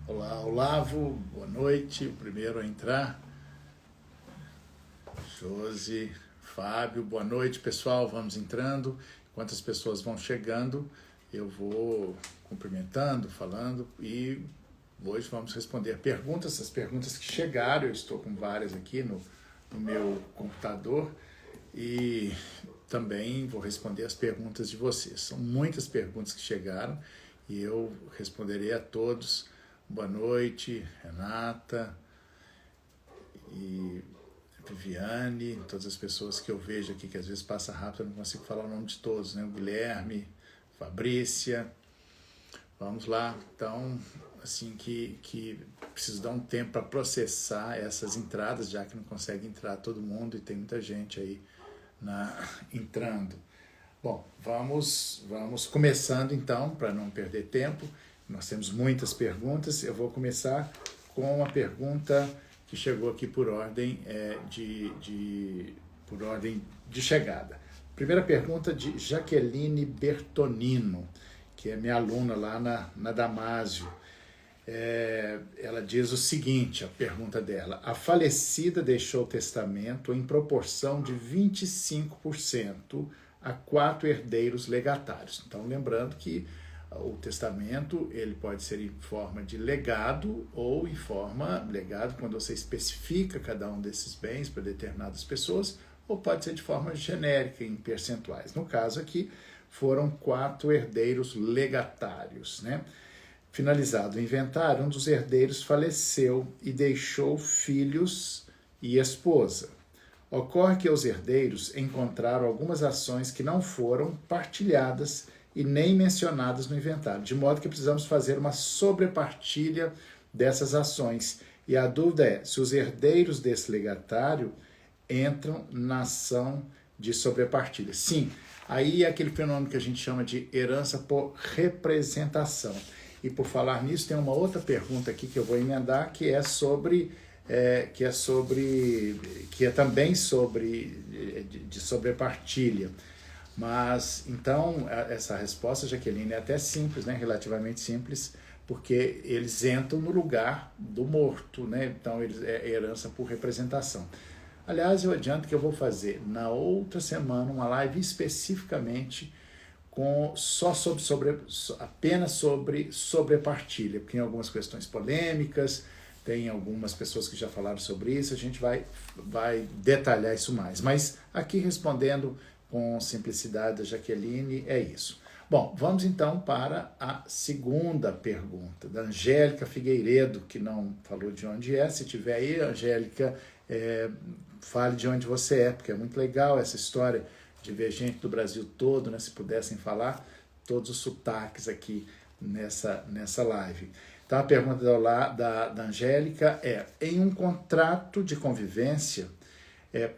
Olá, Olavo, boa noite. O primeiro a entrar, Josi, Fábio, boa noite, pessoal. Vamos entrando. Enquanto as pessoas vão chegando, eu vou cumprimentando, falando e hoje vamos responder perguntas. As perguntas que chegaram, eu estou com várias aqui no meu computador e também vou responder as perguntas de vocês. São muitas perguntas que chegaram e eu responderei a todos. Boa noite, Renata e Viviane, todas as pessoas que eu vejo aqui, que às vezes passa rápido, eu não consigo falar o nome de todos, né? O Guilherme, Fabrícia, vamos lá. Então, assim que preciso dar um tempo para processar essas entradas, já que não consegue entrar todo mundo e tem muita gente aí entrando. Bom, vamos começando então, para não perder tempo. Nós temos muitas perguntas. Eu vou começar com uma pergunta que chegou aqui por ordem por ordem de chegada. Primeira pergunta de Jaqueline Bertonino, que é minha aluna lá na Damásio. Ela diz o seguinte, a pergunta dela: a falecida deixou o testamento em proporção de 25% a 4 herdeiros legatários. Então, lembrando que o testamento ele pode ser em forma de legado ou em forma legado quando você especifica cada um desses bens para determinadas pessoas, ou pode ser de forma genérica em percentuais. No caso aqui foram 4 herdeiros legatários, né? Finalizado o inventário, um dos herdeiros faleceu e deixou filhos e esposa. Ocorre que os herdeiros encontraram algumas ações que não foram partilhadas e nem mencionadas no inventário, de modo que precisamos fazer uma sobrepartilha dessas ações. E a dúvida é se os herdeiros desse legatário entram na ação de sobrepartilha. Sim, aí é aquele fenômeno que a gente chama de herança por representação. E por falar nisso, tem uma outra pergunta aqui que eu vou emendar, que é também sobre de sobrepartilha. Mas, então, essa resposta, Jaqueline, é até simples, né? Relativamente simples, porque eles entram no lugar do morto, né? Então, é herança por representação. Aliás, eu adianto que eu vou fazer na outra semana uma live especificamente apenas sobre sobrepartilha, porque tem algumas questões polêmicas, tem algumas pessoas que já falaram sobre isso, a gente vai detalhar isso mais. Mas aqui respondendo com simplicidade da Jaqueline, é isso. Bom, vamos então para a segunda pergunta, da Angélica Figueiredo, que não falou de onde é. Se tiver aí, Angélica, fale de onde você é, porque é muito legal essa história de ver gente do Brasil todo, né, se pudessem falar todos os sotaques aqui nessa live. Então a pergunta da Angélica é: em um contrato de convivência,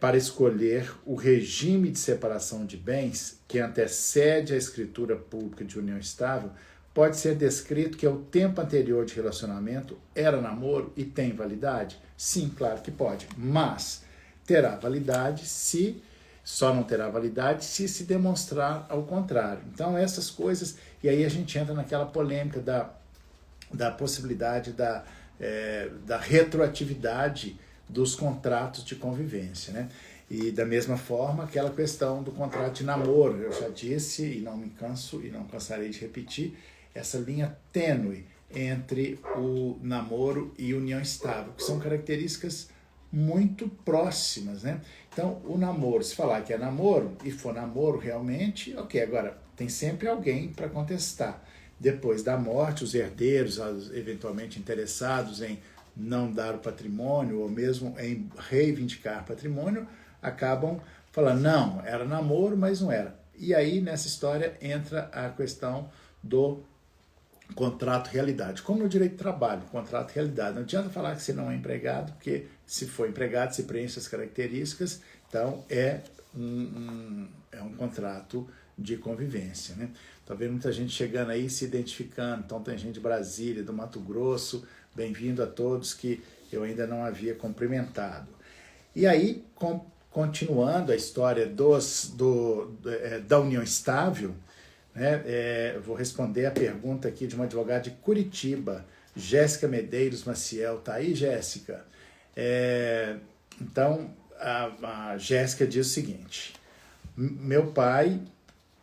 para escolher o regime de separação de bens que antecede a escritura pública de união estável, pode ser descrito que o tempo anterior de relacionamento era namoro e tem validade? Sim, claro que pode, mas terá validade só não terá validade se demonstrar ao contrário. Então essas coisas, e aí a gente entra naquela polêmica da possibilidade da retroatividade dos contratos de convivência, né? E da mesma forma, aquela questão do contrato de namoro, eu já disse e não me canso e não cansarei de repetir, essa linha tênue entre o namoro e união estável, que são características muito próximas, né? Então, o namoro, se falar que é namoro e for namoro realmente, ok, agora tem sempre alguém para contestar. Depois da morte, os herdeiros, eventualmente interessados em não dar o patrimônio ou mesmo em reivindicar patrimônio, acabam falando, não, era namoro, mas não era. E aí, nessa história, entra a questão do contrato realidade. Como no direito do trabalho, contrato realidade. Não adianta falar que você não é empregado, porque se for empregado, se preenche as características, então é um contrato de convivência, né? Tá vendo muita gente chegando aí, se identificando. Então tem gente de Brasília, do Mato Grosso. Bem-vindo a todos que eu ainda não havia cumprimentado. E aí, continuando a história da união estável, né, vou responder a pergunta aqui de uma advogada de Curitiba, Jéssica Medeiros Maciel, tá aí, Jéssica? Então, a Jéssica diz o seguinte: meu pai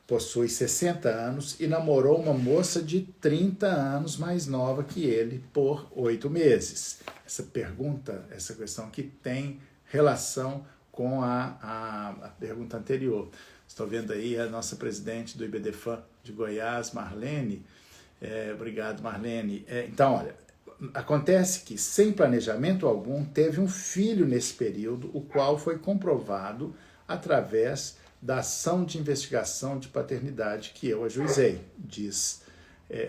possui 60 anos e namorou uma moça de 30 anos mais nova que ele por 8 meses. Essa pergunta, essa questão aqui tem relação com a pergunta anterior. Estou vendo aí a nossa presidente do IBDFAN de Goiás, Marlene. Obrigado, Marlene. Então, olha, acontece que, sem planejamento algum, teve um filho nesse período, o qual foi comprovado através da ação de investigação de paternidade que eu ajuizei,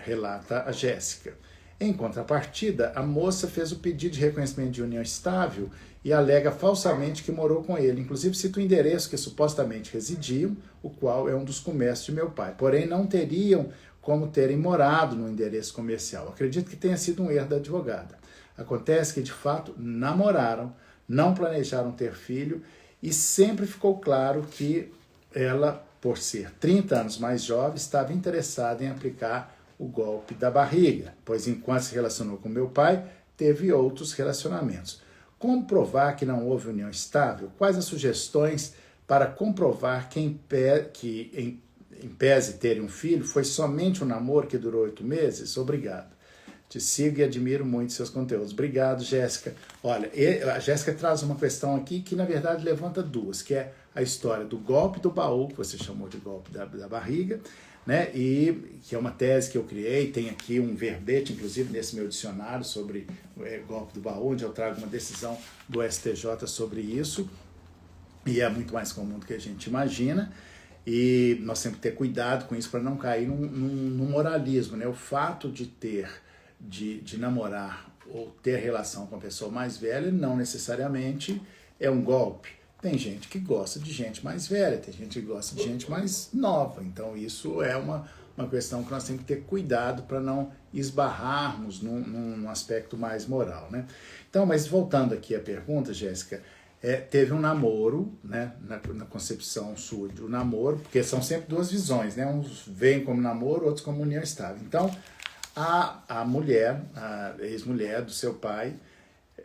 relata a Jéssica. Em contrapartida, a moça fez o pedido de reconhecimento de união estável e alega falsamente que morou com ele. Inclusive cita o endereço que supostamente residiam, o qual é um dos comércios de meu pai. Porém, não teriam como terem morado no endereço comercial. Acredito que tenha sido um erro da advogada. Acontece que, de fato, namoraram, não planejaram ter filho e sempre ficou claro que ela, por ser 30 anos mais jovem, estava interessada em aplicar o golpe da barriga, pois enquanto se relacionou com meu pai, teve outros relacionamentos. Como provar que não houve união estável? Quais as sugestões para comprovar que em pese terem um filho, foi somente um namoro que durou 8 meses? Obrigado. Te sigo e admiro muito seus conteúdos. Obrigado, Jéssica. Olha, a Jéssica traz uma questão aqui que, na verdade, levanta duas, que é a história do golpe do baú, que você chamou de golpe da barriga, né? E que é uma tese que eu criei, tem aqui um verbete, inclusive, nesse meu dicionário sobre golpe do baú, onde eu trago uma decisão do STJ sobre isso, e é muito mais comum do que a gente imagina. E nós temos que ter cuidado com isso para não cair num moralismo, né? O fato de namorar ou ter relação com a pessoa mais velha não necessariamente é um golpe. Tem gente que gosta de gente mais velha, tem gente que gosta de gente mais nova. Então isso é uma questão que nós temos que ter cuidado para não esbarrarmos num aspecto mais moral, né? Então, mas voltando aqui à pergunta, Jéssica, teve um namoro, né, na concepção sua do namoro, porque são sempre duas visões, né? Uns veem como namoro, outros como união estável. Então, a mulher, a ex-mulher do seu pai,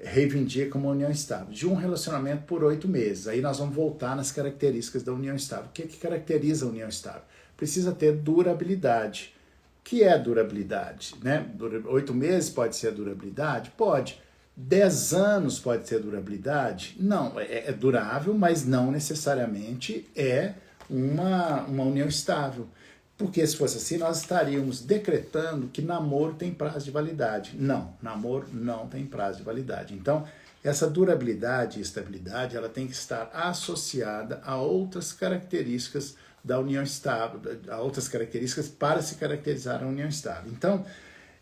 reivindica uma união estável, de um relacionamento por 8 meses. Aí nós vamos voltar nas características da união estável. O que caracteriza a união estável? Precisa ter durabilidade. O que é durabilidade? Né? 8 meses pode ser a durabilidade? Pode. 10 anos pode ser durabilidade? Não, é durável, mas não necessariamente é uma união estável. Porque se fosse assim, nós estaríamos decretando que namoro tem prazo de validade. Não, namoro não tem prazo de validade. Então, essa durabilidade e estabilidade, ela tem que estar associada a outras características da união estável, a outras características para se caracterizar a união estável. Então,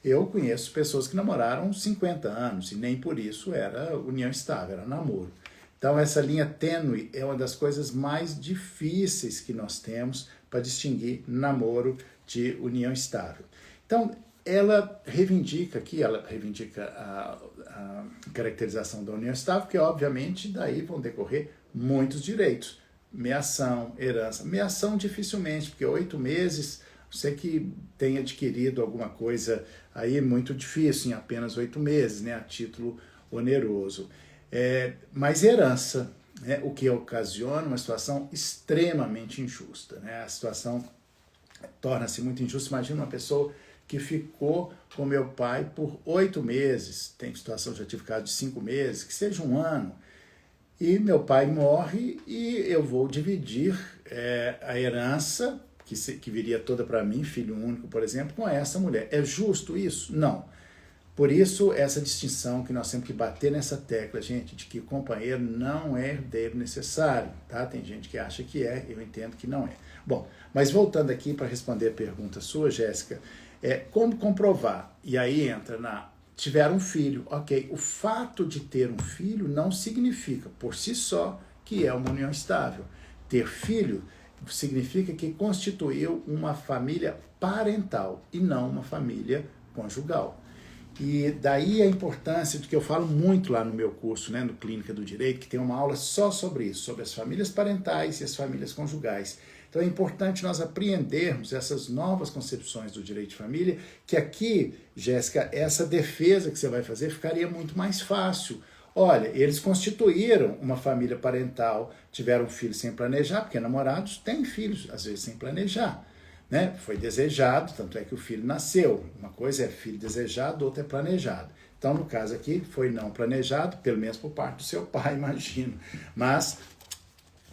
eu conheço pessoas que namoraram 50 anos e nem por isso era união estável, era namoro. Então, essa linha tênue é uma das coisas mais difíceis que nós temos para distinguir namoro de união estável. Então, ela reivindica a caracterização da união estável, porque, obviamente, daí vão decorrer muitos direitos. Meação, herança. Meação, dificilmente, porque 8 meses, você que tem adquirido alguma coisa aí muito difícil, em apenas 8 meses, né, a título oneroso. Mas herança, né, o que ocasiona uma situação extremamente injusta. Né? A situação torna-se muito injusta. Imagina uma pessoa que ficou com meu pai por 8 meses, tem situação, já tive caso de 5 meses, que seja 1 ano, e meu pai morre e eu vou dividir a herança, que viria toda para mim, filho único, por exemplo, com essa mulher. É justo isso? Não. Por isso, essa distinção que nós temos que bater nessa tecla, gente, de que o companheiro não é herdeiro necessário, tá? Tem gente que acha que é, eu entendo que não é. Bom, mas voltando aqui para responder a pergunta sua, Jéssica, como comprovar? E aí entra tiveram um filho, ok. O fato de ter um filho não significa, por si só, que é uma união estável. Ter filho significa que constituiu uma família parental e não uma família conjugal. E daí a importância do que eu falo muito lá no meu curso, né, no Clínica do Direito, que tem uma aula só sobre isso, sobre as famílias parentais e as famílias conjugais. Então é importante nós apreendermos essas novas concepções do direito de família, que aqui, Jéssica, essa defesa que você vai fazer ficaria muito mais fácil. Olha, eles constituíram uma família parental, tiveram filhos sem planejar, porque namorados têm filhos, às vezes, sem planejar. Né? Foi desejado, tanto é que o filho nasceu. Uma coisa é filho desejado, outra é planejado. Então, no caso aqui, foi não planejado, pelo menos por parte do seu pai, imagino. Mas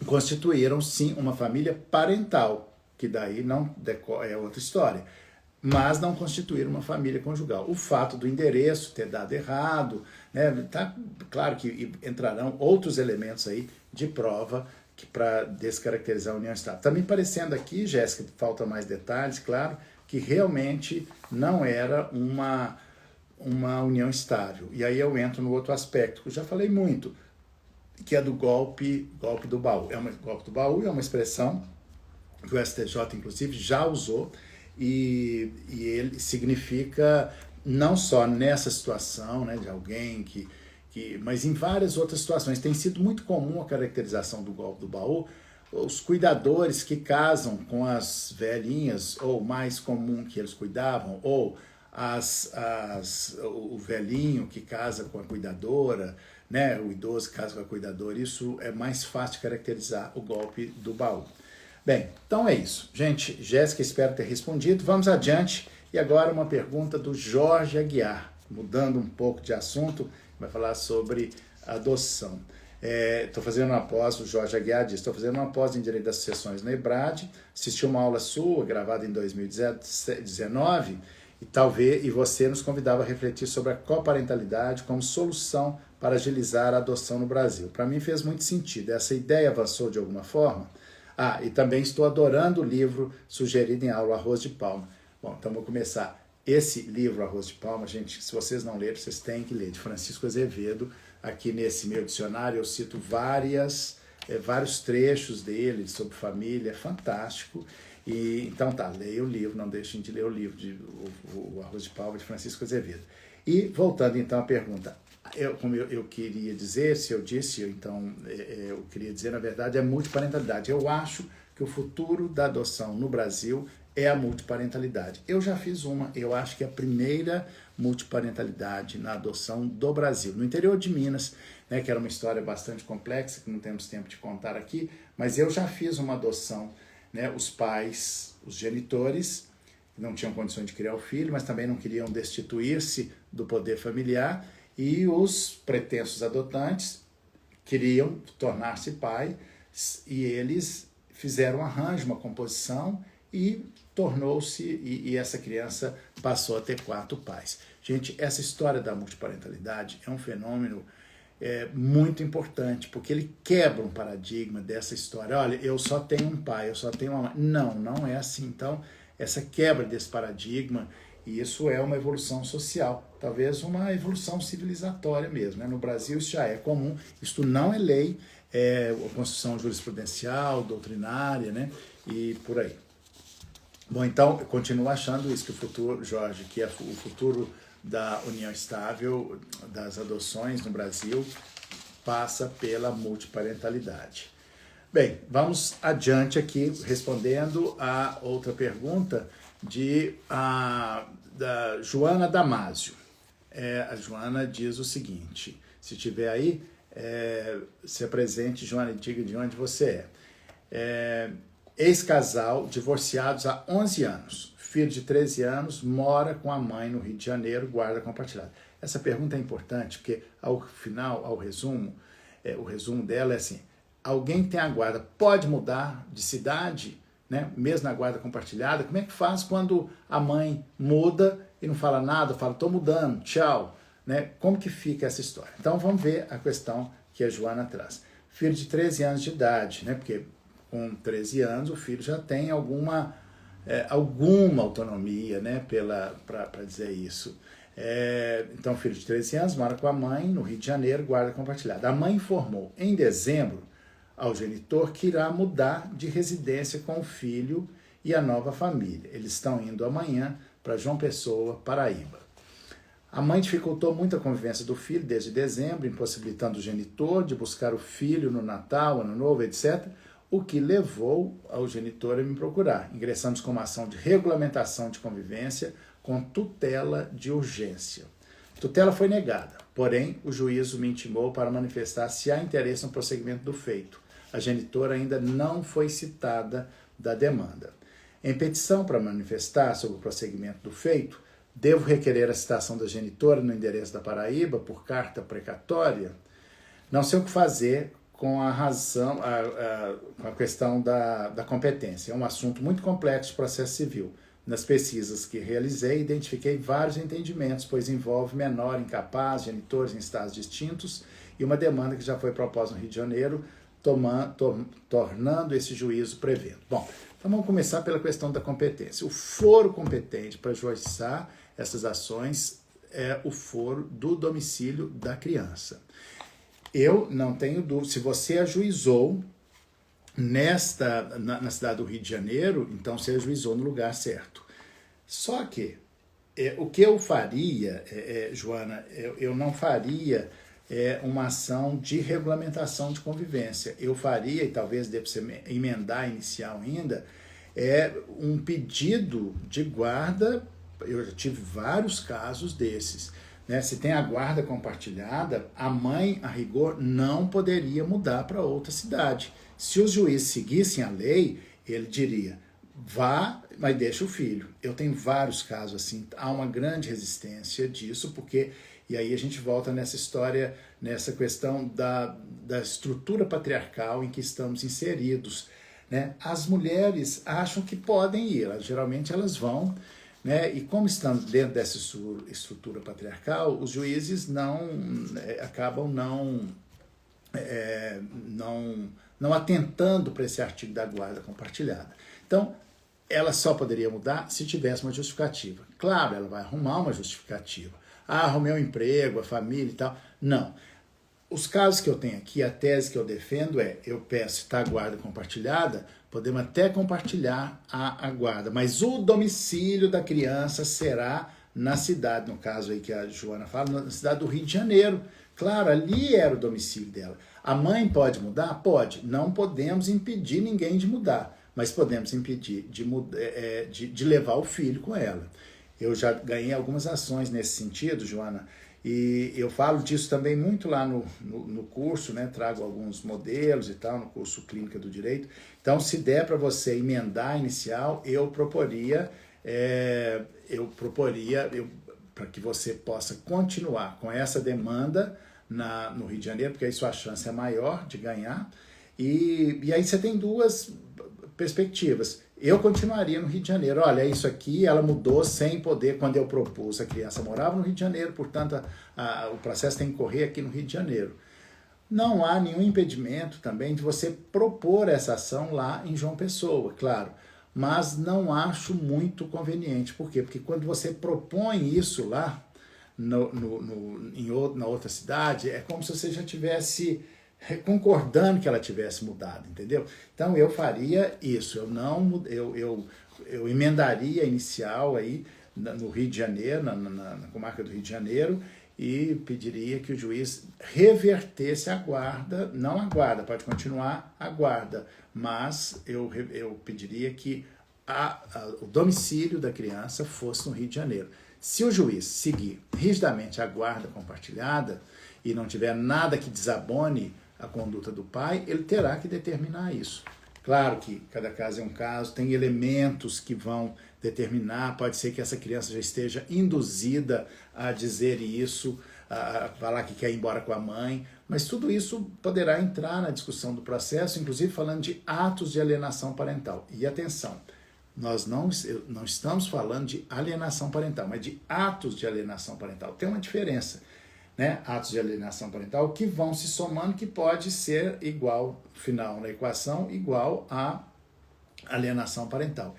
constituíram, sim, uma família parental, que daí não é outra história. Mas não constituíram uma família conjugal. O fato do endereço ter dado errado, né, tá claro que entrarão outros elementos aí de prova para descaracterizar a união estável. Está me parecendo aqui, Jéssica, falta mais detalhes, claro, que realmente não era uma união estável. E aí eu entro no outro aspecto, que eu já falei muito, que é do golpe do baú. Golpe do baú é uma expressão que o STJ, inclusive, já usou, e ele significa não só nessa situação, né, de alguém mas em várias outras situações. Tem sido muito comum a caracterização do golpe do baú, os cuidadores que casam com as velhinhas, ou mais comum que eles cuidavam, ou o velhinho que casa com a cuidadora, né, o idoso que casa com a cuidadora. Isso é mais fácil de caracterizar o golpe do baú. Bem, então é isso. Gente, Jéssica, espero ter respondido. Vamos adiante. E agora uma pergunta do Jorge Aguiar, mudando um pouco de assunto, vai falar sobre adoção. Estou fazendo uma pós, o Jorge Aguiar diz, estou fazendo uma pós em Direito das Sucessões na EBRAD, assisti uma aula sua, gravada em 2019, e você nos convidava a refletir sobre a coparentalidade como solução para agilizar a adoção no Brasil. Para mim fez muito sentido. Essa ideia avançou de alguma forma? E também estou adorando o livro sugerido em aula, Arroz de Palma. Bom, então vou começar. Esse livro, Arroz de Palma, gente, se vocês não leram, vocês têm que ler, de Francisco Azevedo. Aqui nesse meu dicionário eu cito vários trechos dele sobre família, é fantástico. Então leia o livro, não deixem de ler o livro, o Arroz de Palma, de Francisco Azevedo. E voltando então à pergunta, como eu queria dizer, eu queria dizer, na verdade, é multiparentalidade. Eu acho que o futuro da adoção no Brasil é a multiparentalidade. Eu já fiz eu acho que é a primeira multiparentalidade na adoção do Brasil. No interior de Minas, né, que era uma história bastante complexa, que não temos tempo de contar aqui, mas eu já fiz uma adoção, né, os pais, os genitores, não tinham condições de criar o filho, mas também não queriam destituir-se do poder familiar, e os pretensos adotantes queriam tornar-se pai, e eles fizeram um arranjo, uma composição, e tornou-se, e essa criança passou a ter 4 pais. Gente, essa história da multiparentalidade é um fenômeno muito importante, porque ele quebra um paradigma dessa história. Olha, eu só tenho um pai, eu só tenho uma mãe. Não é assim. Então, essa quebra desse paradigma, e isso é uma evolução social, talvez uma evolução civilizatória mesmo. Né? No Brasil isso já é comum, isto não é lei, é construção jurisprudencial, doutrinária, né? E por aí. Bom, então, eu continuo achando isso, que o futuro, Jorge, que é o futuro da união estável, das adoções no Brasil, passa pela multiparentalidade. Bem, vamos adiante aqui, respondendo a outra pergunta da Joana Damásio. A Joana diz o seguinte, se tiver aí, se apresente, Joana, e diga de onde você é. Ex-casal, divorciados há 11 anos, filho de 13 anos, mora com a mãe no Rio de Janeiro, guarda compartilhada. Essa pergunta é importante, porque ao final, o resumo dela é assim, alguém que tem a guarda pode mudar de cidade, né? Mesmo na guarda compartilhada? Como é que faz quando a mãe muda e não fala nada, fala, estou mudando, tchau, né? Como que fica essa história? Então vamos ver a questão que a Joana traz. Filho de 13 anos de idade, né? Porque com 13 anos o filho já tem alguma autonomia, né? Para dizer isso. Então, filho de 13 anos mora com a mãe no Rio de Janeiro, guarda compartilhada. A mãe informou em dezembro ao genitor que irá mudar de residência com o filho e a nova família. Eles estão indo amanhã para João Pessoa, Paraíba. A mãe dificultou muito a convivência do filho desde dezembro, impossibilitando o genitor de buscar o filho no Natal, Ano Novo, etc. o que levou ao genitor a me procurar. Ingressamos com uma ação de regulamentação de convivência com tutela de urgência. Tutela foi negada, porém o juízo me intimou para manifestar se há interesse no prosseguimento do feito. A genitora ainda não foi citada da demanda. Em petição para manifestar sobre o prosseguimento do feito, devo requerer a citação da genitora no endereço da Paraíba por carta precatória? Não sei o que fazer com a razão, com a questão da competência. É um assunto muito complexo de processo civil. Nas pesquisas que realizei, identifiquei vários entendimentos, pois envolve menor incapaz, genitores em estados distintos e uma demanda que já foi proposta no Rio de Janeiro, tornando esse juízo prevento. Bom, então vamos começar pela questão da competência. O foro competente para juizar essas ações é o foro do domicílio da criança. Eu não tenho dúvida, se você ajuizou na cidade do Rio de Janeiro, então você ajuizou no lugar certo. Só que o que eu faria, Joana, eu não faria uma ação de regulamentação de convivência. Eu faria, e talvez dê para você emendar inicial ainda, um pedido de guarda. Eu já tive vários casos desses. Né? Se tem a guarda compartilhada, a mãe, a rigor, não poderia mudar para outra cidade. Se os juízes seguissem a lei, ele diria, vá, mas deixa o filho. Eu tenho vários casos assim, há uma grande resistência disso, porque, e aí a gente volta nessa história, nessa questão da estrutura patriarcal em que estamos inseridos. Né? As mulheres acham que podem ir, geralmente elas vão, né? E como estamos dentro dessa estrutura patriarcal, os juízes acabam não atentando para esse artigo da guarda compartilhada. Então, ela só poderia mudar se tivesse uma justificativa. Claro, ela vai arrumar uma justificativa. Arrumei um emprego, a família e tal. Não. Os casos que eu tenho aqui, a tese que eu defendo eu peço, está a guarda compartilhada, podemos até compartilhar a guarda, mas o domicílio da criança será na cidade, no caso aí que a Joana fala, na cidade do Rio de Janeiro. Claro, ali era o domicílio dela. A mãe pode mudar? Pode. Não podemos impedir ninguém de mudar, mas podemos impedir de levar o filho com ela. Eu já ganhei algumas ações nesse sentido, Joana, e eu falo disso também muito lá no curso, né? Trago alguns modelos e tal, no curso Clínica do Direito. Então, se der para você emendar a inicial, eu proporia para que você possa continuar com essa demanda no Rio de Janeiro, porque aí sua chance é maior de ganhar. E aí você tem duas perspectivas. Eu continuaria no Rio de Janeiro. Olha, isso aqui, ela mudou sem poder, quando eu propus, a criança morava no Rio de Janeiro, portanto, o processo tem que correr aqui no Rio de Janeiro. Não há nenhum impedimento também de você propor essa ação lá em João Pessoa, claro, mas não acho muito conveniente. Por quê? Porque quando você propõe isso lá, na outra cidade, é como se você já tivesse concordando que ela tivesse mudado, entendeu? Então eu faria isso, eu emendaria a inicial aí no Rio de Janeiro, na comarca do Rio de Janeiro, e pediria que o juiz revertesse a guarda, não a guarda, pode continuar a guarda, mas eu pediria que o domicílio da criança fosse no Rio de Janeiro. Se o juiz seguir rigidamente a guarda compartilhada e não tiver nada que desabone a conduta do pai, ele terá que determinar isso. Claro que cada caso é um caso, tem elementos que vão determinar, pode ser que essa criança já esteja induzida a dizer isso, a falar que quer ir embora com a mãe, mas tudo isso poderá entrar na discussão do processo, inclusive falando de atos de alienação parental. E atenção, nós não estamos falando de alienação parental, mas de atos de alienação parental. Tem uma diferença. Né, atos de alienação parental que vão se somando, que pode ser igual, final na equação, igual a alienação parental.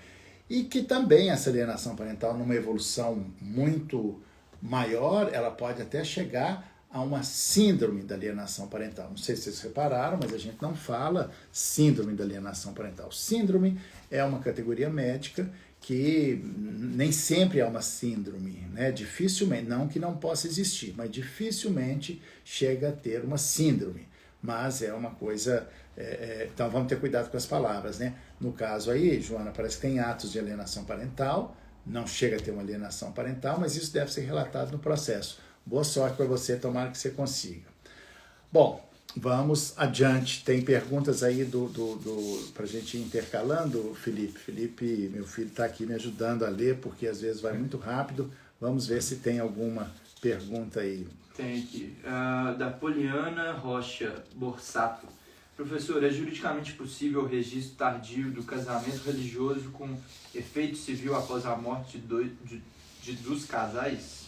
E que também essa alienação parental, numa evolução muito maior, ela pode até chegar a uma síndrome da alienação parental. Não sei se vocês repararam, mas a gente não fala síndrome da alienação parental. Síndrome é uma categoria médica que nem sempre é uma síndrome, né? Dificilmente, não que não possa existir, mas dificilmente chega a ter uma síndrome. mas é uma coisa... então vamos ter cuidado com as palavras, né? No caso aí, Joana, parece que tem atos de alienação parental, não chega a ter uma alienação parental, mas isso deve ser relatado no processo. Boa sorte para você, tomara que você consiga. Bom, vamos adiante. Tem perguntas aí para a gente ir intercalando, Felipe. Felipe, meu filho, está aqui me ajudando a ler, porque às vezes vai muito rápido. Vamos ver se tem alguma pergunta aí. Tem aqui. Da Poliana Rocha Borsato. Professor, é juridicamente possível o registro tardio do casamento religioso com efeito civil após a morte dos casais?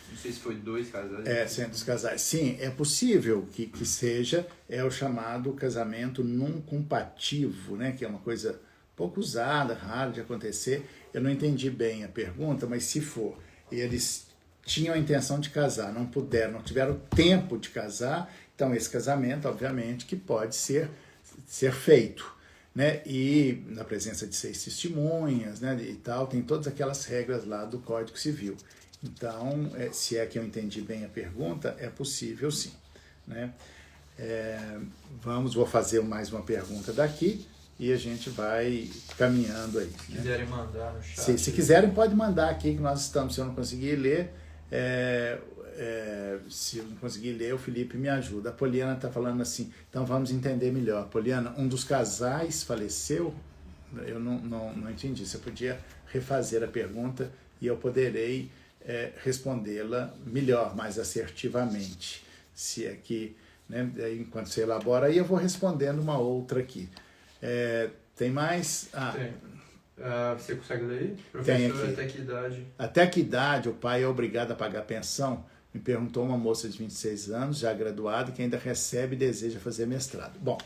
Não sei se foi 2 casais. Sendo dos casais. Sim, é possível que seja, o chamado casamento não compativo, né? Que é uma coisa pouco usada, rara de acontecer. Eu não entendi bem a pergunta, mas se for, eles tinham a intenção de casar, não tiveram tempo de casar, então esse casamento, obviamente, que pode ser feito, né? E na presença de 6 testemunhas, né? E tal, tem todas aquelas regras lá do Código Civil. Então, se é que eu entendi bem a pergunta, é possível sim, né? Vou fazer mais uma pergunta daqui e a gente vai caminhando aí. Se quiserem mandar no chat. Se quiserem, pode mandar aqui que nós estamos. Se eu não conseguir ler, se eu não conseguir ler, o Felipe me ajuda. A Poliana está falando assim, então vamos entender melhor. Poliana, um dos casais faleceu? Eu não entendi. Você podia refazer a pergunta e eu poderei respondê-la melhor, mais assertivamente. Se é que, né, enquanto você elabora, aí eu vou respondendo uma outra aqui. Tem mais? Tem. Você consegue ler aí? Professor, até que idade? Até que idade o pai é obrigado a pagar pensão? Me perguntou uma moça de 26 anos, já graduada, que ainda recebe e deseja fazer mestrado. Bom,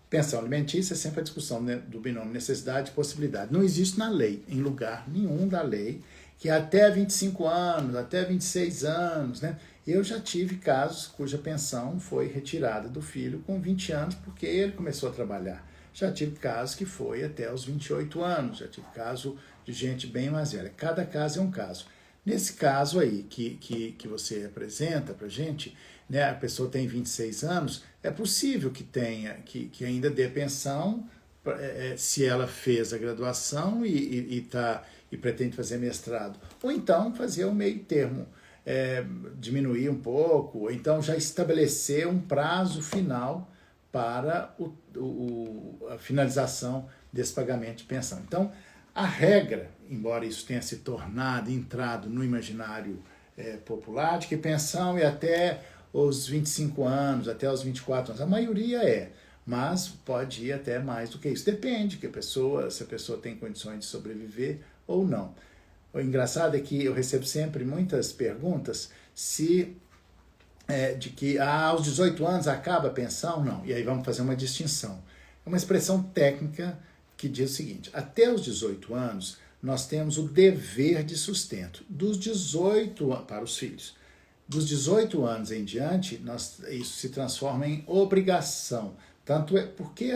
pensão alimentícia é sempre a discussão, né, do binômio necessidade e possibilidade. Não existe na lei, em lugar nenhum da lei, que até 25 anos, até 26 anos, né? Eu já tive casos cuja pensão foi retirada do filho com 20 anos porque ele começou a trabalhar. Já tive casos que foi até os 28 anos, já tive caso de gente bem mais velha. Cada caso é um caso. Nesse caso aí que você apresenta para a gente, né, a pessoa tem 26 anos, é possível que tenha, que ainda dê pensão se ela fez a graduação e pretende fazer mestrado. Ou então fazer o meio termo, diminuir um pouco, ou então já estabelecer um prazo final para a finalização desse pagamento de pensão. Então, a regra, embora isso tenha se entrado no imaginário popular, de que pensão é até os 25 anos, até os 24 anos, a maioria mas pode ir até mais do que isso. Depende se a pessoa tem condições de sobreviver ou não. O engraçado é que eu recebo sempre muitas perguntas de que aos 18 anos acaba a pensão? Não. E aí vamos fazer uma distinção. É uma expressão técnica que diz o seguinte: até os 18 anos nós temos o dever de sustento. Dos 18 para os filhos. Dos 18 anos em diante, isso se transforma em obrigação. Tanto porque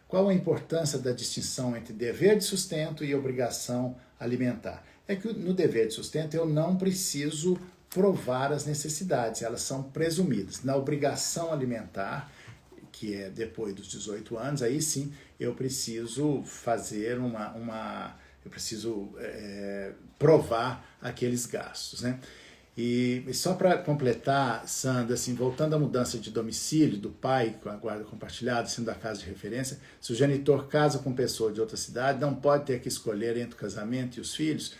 qual a importância da distinção entre dever de sustento e obrigação alimentar? É que no dever de sustento eu não preciso provar as necessidades, elas são presumidas. Na obrigação alimentar, que é depois dos 18 anos, aí sim eu preciso fazer eu preciso provar aqueles gastos, né? E só para completar, Sandra, assim, voltando à mudança de domicílio do pai com a guarda compartilhada, sendo a casa de referência, se o genitor casa com pessoa de outra cidade, não pode ter que escolher entre o casamento e os filhos?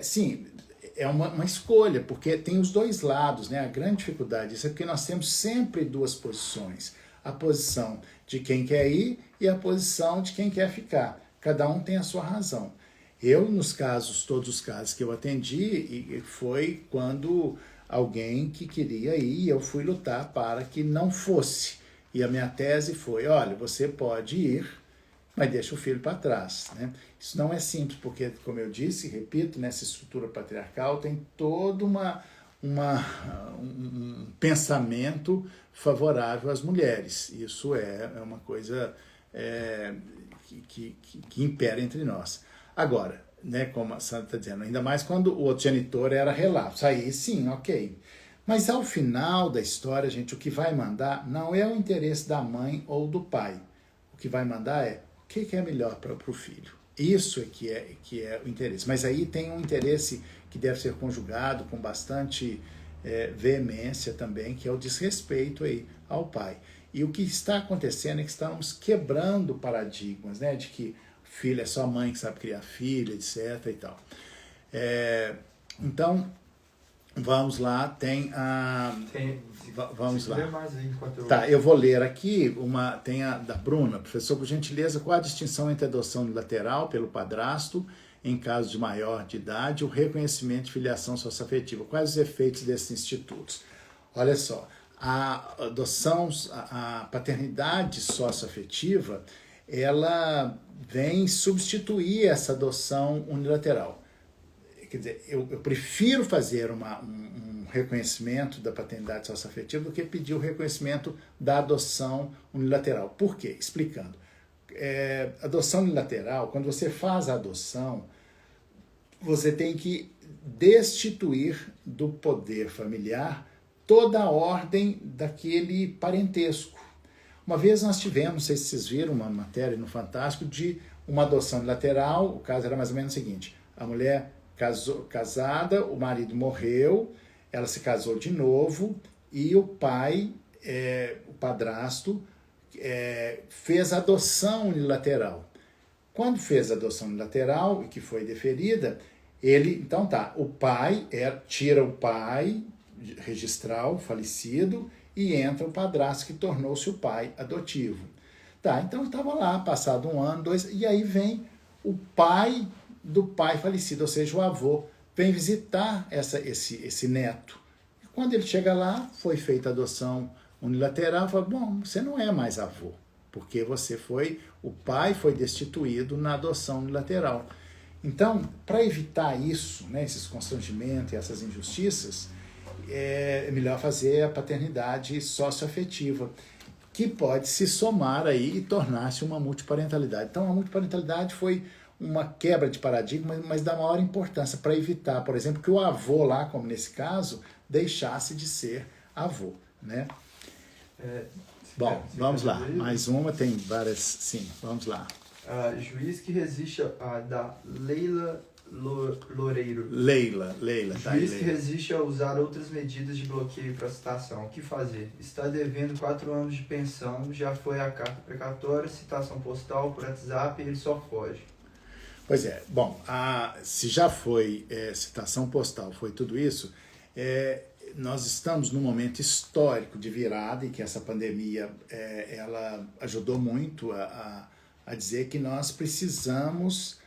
Sim, é uma escolha, porque tem os dois lados, né? A grande dificuldade disso é porque nós temos sempre duas posições. A posição de quem quer ir e a posição de quem quer ficar. Cada um tem a sua razão. Todos os casos que eu atendi, foi quando alguém que queria ir, eu fui lutar para que não fosse. E a minha tese foi, olha, você pode ir, mas deixa o filho para trás, né? Isso não é simples, porque, como eu disse, repito, nessa estrutura patriarcal tem todo um pensamento favorável às mulheres. Isso é uma coisa que impera entre nós. Agora, né, como a Sandra está dizendo, ainda mais quando o outro genitor era relapso, aí sim, ok. Mas ao final da história, gente, o que vai mandar não é o interesse da mãe ou do pai. O que vai mandar é o que é melhor para o filho. Isso é que é o interesse. Mas aí tem um interesse que deve ser conjugado com bastante veemência também, que é o desrespeito aí ao pai. E o que está acontecendo é que estamos quebrando paradigmas, né? De que filho é só mãe que sabe criar filho, etc. e tal. Então, vamos lá, vamos lá. Tá, eu vou ler aqui, tem a da Bruna. Professor, por gentileza, qual a distinção entre adoção unilateral pelo padrasto, em caso de maior de idade, e o reconhecimento de filiação socioafetiva? Quais os efeitos desses institutos? Olha só, a adoção, a paternidade socioafetiva, ela vem substituir essa adoção unilateral. Quer dizer, eu prefiro fazer um reconhecimento da paternidade socioafetiva do que pedir o reconhecimento da adoção unilateral. Por quê? Explicando. Adoção unilateral, quando você faz a adoção, você tem que destituir do poder familiar toda a ordem daquele parentesco. Uma vez nós tivemos, não sei se vocês viram, uma matéria no Fantástico de uma adoção unilateral. O caso era mais ou menos o seguinte: a mulher casada, o marido morreu, ela se casou de novo e o pai, o padrasto, fez a adoção unilateral. Quando fez a adoção unilateral e que foi deferida, o pai tira o pai registral, falecido, e entra o padrasto que tornou-se o pai adotivo. Tá, então estava lá, passado 1 ano, 2, e aí vem o pai do pai falecido, ou seja, o avô, vem visitar esse neto. E quando ele chega lá, foi feita a adoção unilateral, fala, bom, você não é mais avô, porque o pai foi destituído na adoção unilateral. Então, para evitar isso, né, esses constrangimentos e essas injustiças, é melhor fazer a paternidade socioafetiva, que pode se somar aí e tornar-se uma multiparentalidade. Então, a multiparentalidade foi uma quebra de paradigma, mas da maior importância, para evitar, por exemplo, que o avô lá, como nesse caso, deixasse de ser avô, né? Bom, vamos lá. Mais uma, tem várias, sim, vamos lá. Juiz que resiste da Leila Loureiro. Leila. Juiz que resiste a usar outras medidas de bloqueio para citação. O que fazer? Está devendo 4 anos de pensão, já foi a carta precatória, citação postal por WhatsApp e ele só foge. Pois é, bom, se já foi citação postal, foi tudo isso, nós estamos num momento histórico de virada e que essa pandemia ela ajudou muito a dizer que nós precisamos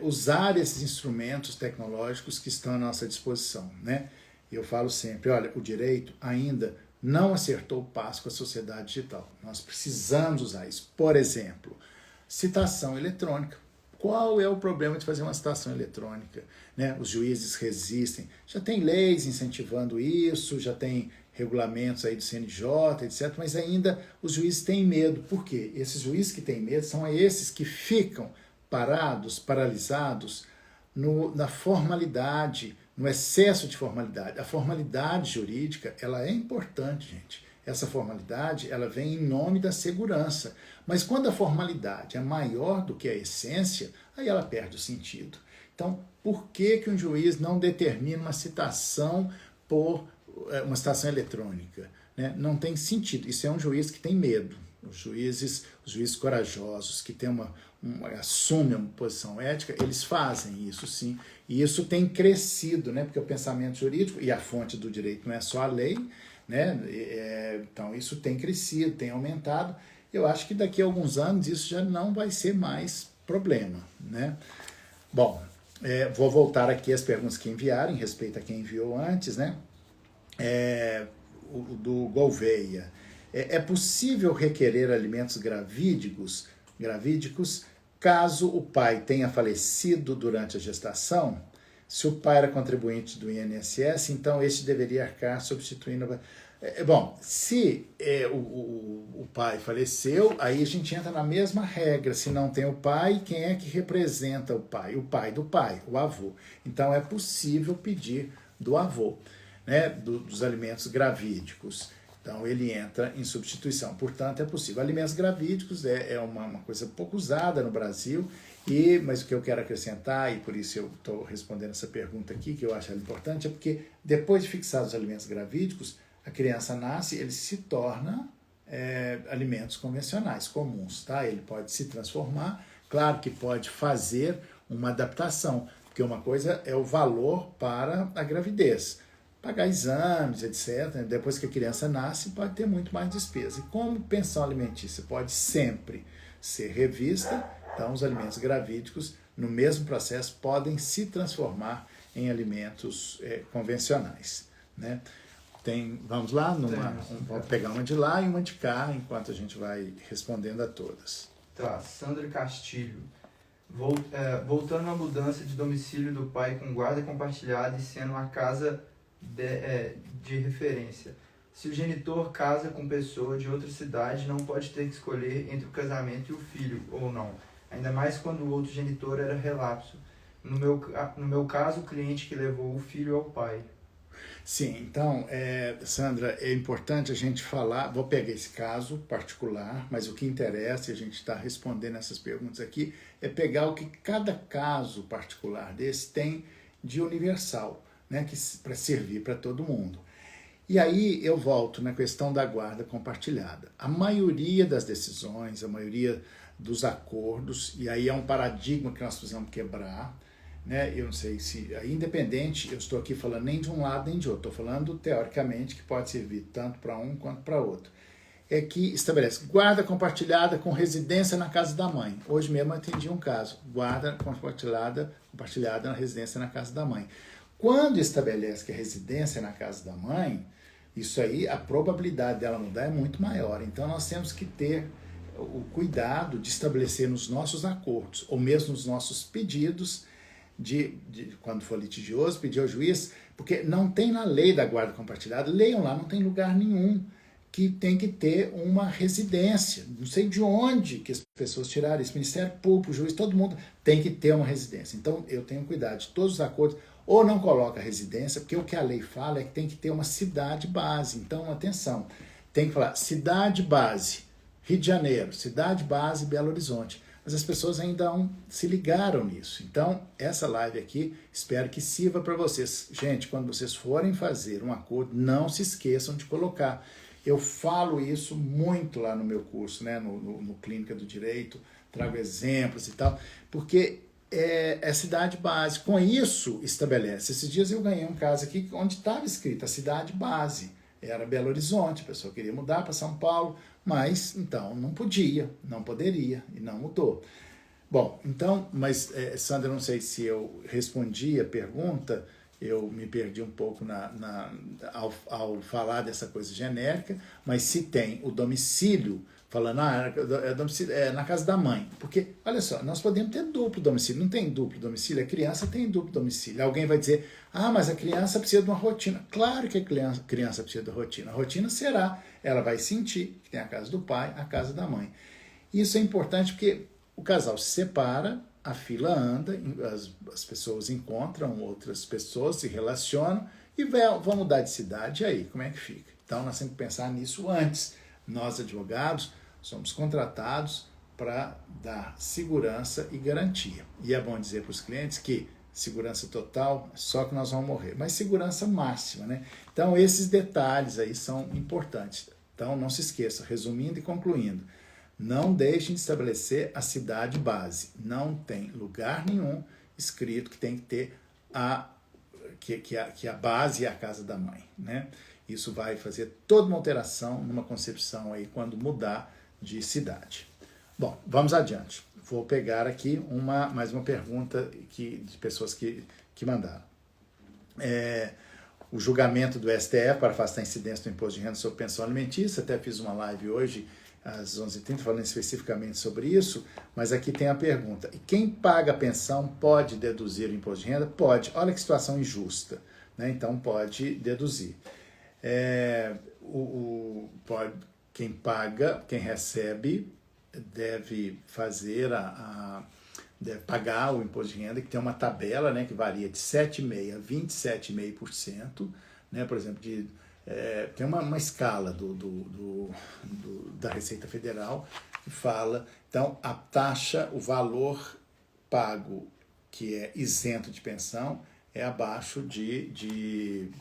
usar esses instrumentos tecnológicos que estão à nossa disposição, né? Eu falo sempre, olha, o direito ainda não acertou o passo com a sociedade digital. Nós precisamos usar isso. Por exemplo, citação eletrônica. Qual é o problema de fazer uma citação eletrônica? Né? Os juízes resistem. Já tem leis incentivando isso, já tem regulamentos aí do CNJ, etc. Mas ainda os juízes têm medo. Por quê? Esses juízes que têm medo são esses que ficam parados, paralisados na formalidade, no excesso de formalidade. A formalidade jurídica, ela é importante, gente. Essa formalidade, ela vem em nome da segurança. Mas quando a formalidade é maior do que a essência, aí ela perde o sentido. Então, por que um juiz não determina uma citação por uma citação eletrônica? Né? Não tem sentido. Isso é um juiz que tem medo. Os juízes corajosos, que assumem uma posição ética, eles fazem isso sim. E isso tem crescido, né? Porque o pensamento jurídico, e a fonte do direito não é só a lei, né? Então isso tem crescido, tem aumentado. Eu acho que daqui a alguns anos isso já não vai ser mais problema, né? Bom, vou voltar aqui às perguntas que enviaram, em respeito a quem enviou antes, né? Do Gouveia. É possível requerer alimentos gravídicos caso o pai tenha falecido durante a gestação? Se o pai era contribuinte do INSS, então este deveria arcar substituindo... Bom, se o pai faleceu, aí a gente entra na mesma regra. Se não tem o pai, quem é que representa o pai? O pai do pai, o avô. Então é possível pedir do avô. né, dos alimentos gravídicos. Então, ele entra em substituição. Portanto, é possível. Alimentos gravídicos é uma coisa pouco usada no Brasil, mas o que eu quero acrescentar, e por isso eu estou respondendo essa pergunta aqui, que eu acho importante, é porque depois de fixados os alimentos gravídicos, a criança nasce, ele se torna alimentos convencionais, comuns, tá? Ele pode se transformar, claro que pode fazer uma adaptação, porque uma coisa é o valor para a gravidez, pagar exames, etc. Depois que a criança nasce, pode ter muito mais despesa. E como pensão alimentícia pode sempre ser revista, então os alimentos gravídicos, no mesmo processo, podem se transformar em alimentos convencionais, né? Vamos lá? Vamos pegar uma de lá e uma de cá, enquanto a gente vai respondendo a todas. Tá, Sandra Castilho. Voltando à mudança de domicílio do pai com guarda compartilhada e sendo uma casa de referência. Se o genitor casa com pessoa de outra cidade, não pode ter que escolher entre o casamento e o filho, ou não. Ainda mais quando o outro genitor era relapso. No meu caso, o cliente que levou o filho é o pai. Sim, então, Sandra, é importante a gente falar, vou pegar esse caso particular, mas o que interessa, e a gente está respondendo essas perguntas aqui, é pegar o que cada caso particular desse tem de universal, né, para servir para todo mundo. E aí eu volto na questão da guarda compartilhada. A maioria das decisões, a maioria dos acordos, e aí é um paradigma que nós precisamos quebrar, né? Eu não sei se, independente, eu estou aqui falando nem de um lado nem de outro, estou falando teoricamente que pode servir tanto para um quanto para outro. É que estabelece guarda compartilhada com residência na casa da mãe. Hoje mesmo eu atendi um caso, guarda compartilhada na residência na casa da mãe. Quando estabelece que a residência é na casa da mãe, isso aí, a probabilidade dela mudar é muito maior. Então nós temos que ter o cuidado de estabelecer nos nossos acordos, ou mesmo nos nossos pedidos, quando for litigioso, pedir ao juiz, porque não tem na lei da guarda compartilhada, leiam lá, não tem lugar nenhum que tem que ter uma residência. Não sei de onde que as pessoas tiraram isso, Ministério Público, o juiz, todo mundo tem que ter uma residência. Então eu tenho cuidado de todos os acordos, ou não coloca residência, porque o que a lei fala é que tem que ter uma cidade base. Então, atenção, tem que falar cidade base, Rio de Janeiro, cidade base, Belo Horizonte. Mas as pessoas ainda não se ligaram nisso. Então, essa live aqui, espero que sirva para vocês. Gente, quando vocês forem fazer um acordo, não se esqueçam de colocar. Eu falo isso muito lá no meu curso, né, no Clínica do Direito, trago exemplos e tal, porque é cidade base. Com isso, estabelece. Esses dias eu ganhei um caso aqui onde estava escrito a cidade base. Era Belo Horizonte, a pessoa queria mudar para São Paulo, mas então não podia, não poderia e não mudou. Bom, então, mas Sandra, não sei se eu respondi a pergunta, eu me perdi um pouco ao falar dessa coisa genérica, mas se tem o domicílio, falando, é na casa da mãe. Porque, olha só, nós podemos ter duplo domicílio. Não tem duplo domicílio, a criança tem duplo domicílio. Alguém vai dizer, mas a criança precisa de uma rotina. Claro que a criança precisa de rotina. A rotina ela vai sentir que tem a casa do pai, a casa da mãe. Isso é importante porque o casal se separa, a fila anda, as pessoas encontram outras pessoas, se relacionam e vão mudar de cidade. E aí, como é que fica? Então, nós temos que pensar nisso antes. Nós, advogados, somos contratados para dar segurança e garantia. E é bom dizer para os clientes que segurança total, só que nós vamos morrer. Mas segurança máxima, né? Então, esses detalhes aí são importantes. Então, não se esqueça, resumindo e concluindo, não deixem de estabelecer a cidade base. Não tem lugar nenhum escrito que tem que ter que a base é a casa da mãe, né? Isso vai fazer toda uma alteração numa concepção aí quando mudar de cidade. Bom, vamos adiante. Vou pegar aqui mais uma pergunta de pessoas que mandaram. O julgamento do STF para afastar a incidência do imposto de renda sobre pensão alimentícia, até fiz uma live hoje às 11h30 falando especificamente sobre isso, mas aqui tem a pergunta. E quem paga a pensão pode deduzir o imposto de renda? Pode. Olha que situação injusta, né? Então pode deduzir. Quem paga, quem recebe, deve fazer deve pagar o imposto de renda, que tem uma tabela, né, que varia de 7,5% a 27,5%, né? Por exemplo, tem uma escala da Receita Federal que fala, então, a taxa, o valor pago que é isento de pensão é abaixo de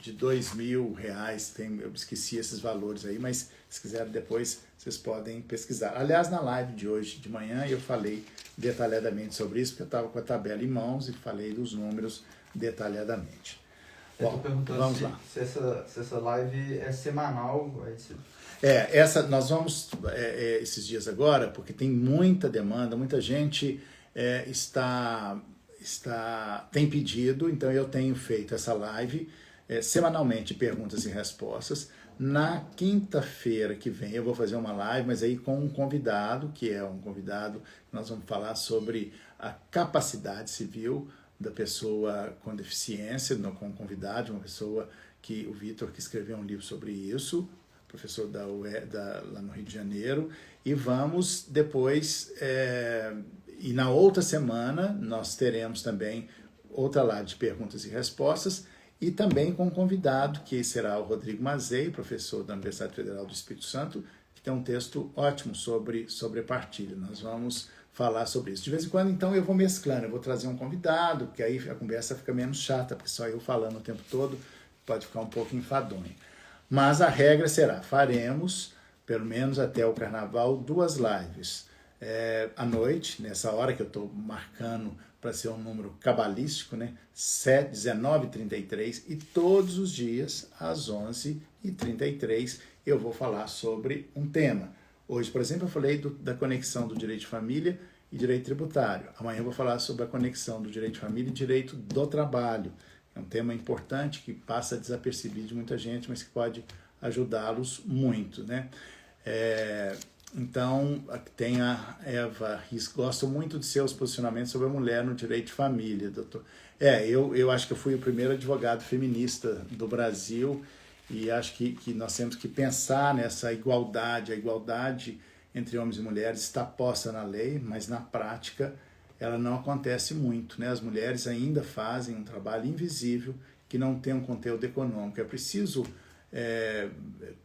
R$ 2.000, eu esqueci esses valores aí, mas se quiserem depois vocês podem pesquisar. Aliás, na live de hoje de manhã eu falei detalhadamente sobre isso, porque eu estava com a tabela em mãos e falei dos números detalhadamente. Eu estou perguntando vamos lá. Se essa live é semanal. Nós vamos esses dias agora, porque tem muita demanda, muita gente tem pedido, então eu tenho feito essa live semanalmente, perguntas e respostas. Na quinta-feira que vem eu vou fazer uma live, mas aí com um convidado, nós vamos falar sobre a capacidade civil da pessoa com deficiência, com um convidado, uma pessoa que o Vitor, que escreveu um livro sobre isso, professor lá no Rio de Janeiro, e vamos depois, e na outra semana nós teremos também outra live de perguntas e respostas, e também com um convidado, que será o Rodrigo Mazei, professor da Universidade Federal do Espírito Santo, que tem um texto ótimo sobre a partilha. Nós vamos falar sobre isso. De vez em quando, então, eu vou mesclando, eu vou trazer um convidado, porque aí a conversa fica menos chata, porque só eu falando o tempo todo pode ficar um pouco enfadonho. Mas a regra será, faremos, pelo menos até o carnaval, 2 lives. À noite, nessa hora que eu estou marcando para ser um número cabalístico, né? 19h33, e todos os dias, às 11h33, eu vou falar sobre um tema. Hoje, por exemplo, eu falei da conexão do direito de família e direito tributário. Amanhã eu vou falar sobre a conexão do direito de família e direito do trabalho. É um tema importante que passa desapercebido de muita gente, mas que pode ajudá-los muito, né? Então, tem a Eva Riz, gosto muito de seus posicionamentos sobre a mulher no direito de família, doutor. Eu acho que eu fui o primeiro advogado feminista do Brasil, e acho que nós temos que pensar nessa igualdade. A igualdade entre homens e mulheres está posta na lei, mas na prática ela não acontece muito, né? As mulheres ainda fazem um trabalho invisível que não tem um conteúdo econômico. É preciso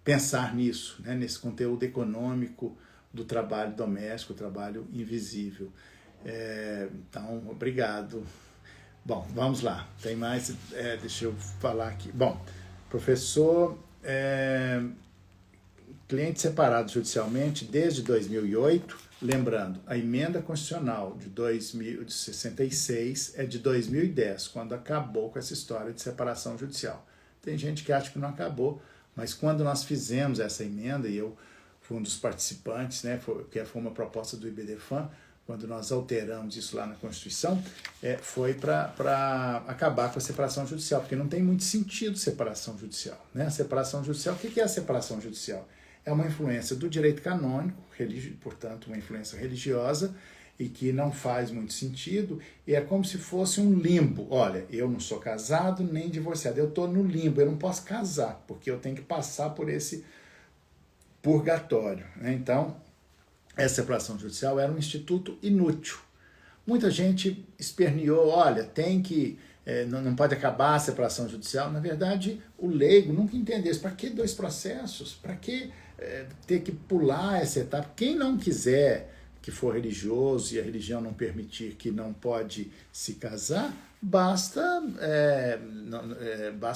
pensar nisso, né? Nesse conteúdo econômico do trabalho doméstico, trabalho invisível. Então, obrigado. Bom, vamos lá. Tem mais? Deixa eu falar aqui. Bom, professor, cliente separado judicialmente desde 2008, lembrando, a emenda constitucional de 66 é de 2010, quando acabou com essa história de separação judicial. Tem gente que acha que não acabou, mas quando nós fizemos essa emenda, e eu fui um dos participantes, né, que foi uma proposta do IBDFAN, quando nós alteramos isso lá na Constituição, foi para acabar com a separação judicial, porque não tem muito sentido separação judicial, né? A separação judicial, o que é a separação judicial? É uma influência do direito canônico, portanto, uma influência religiosa, e que não faz muito sentido, e é como se fosse um limbo. Olha, eu não sou casado nem divorciado, eu estou no limbo, eu não posso casar, porque eu tenho que passar por esse purgatório, né? Então, essa separação judicial era um instituto inútil. Muita gente esperneou, olha, tem que, não pode acabar a separação judicial. Na verdade, o leigo nunca entendeu isso. Para que 2 processos? Para que ter que pular essa etapa? Quem não quiser, que for religioso e a religião não permitir, que não pode se casar, basta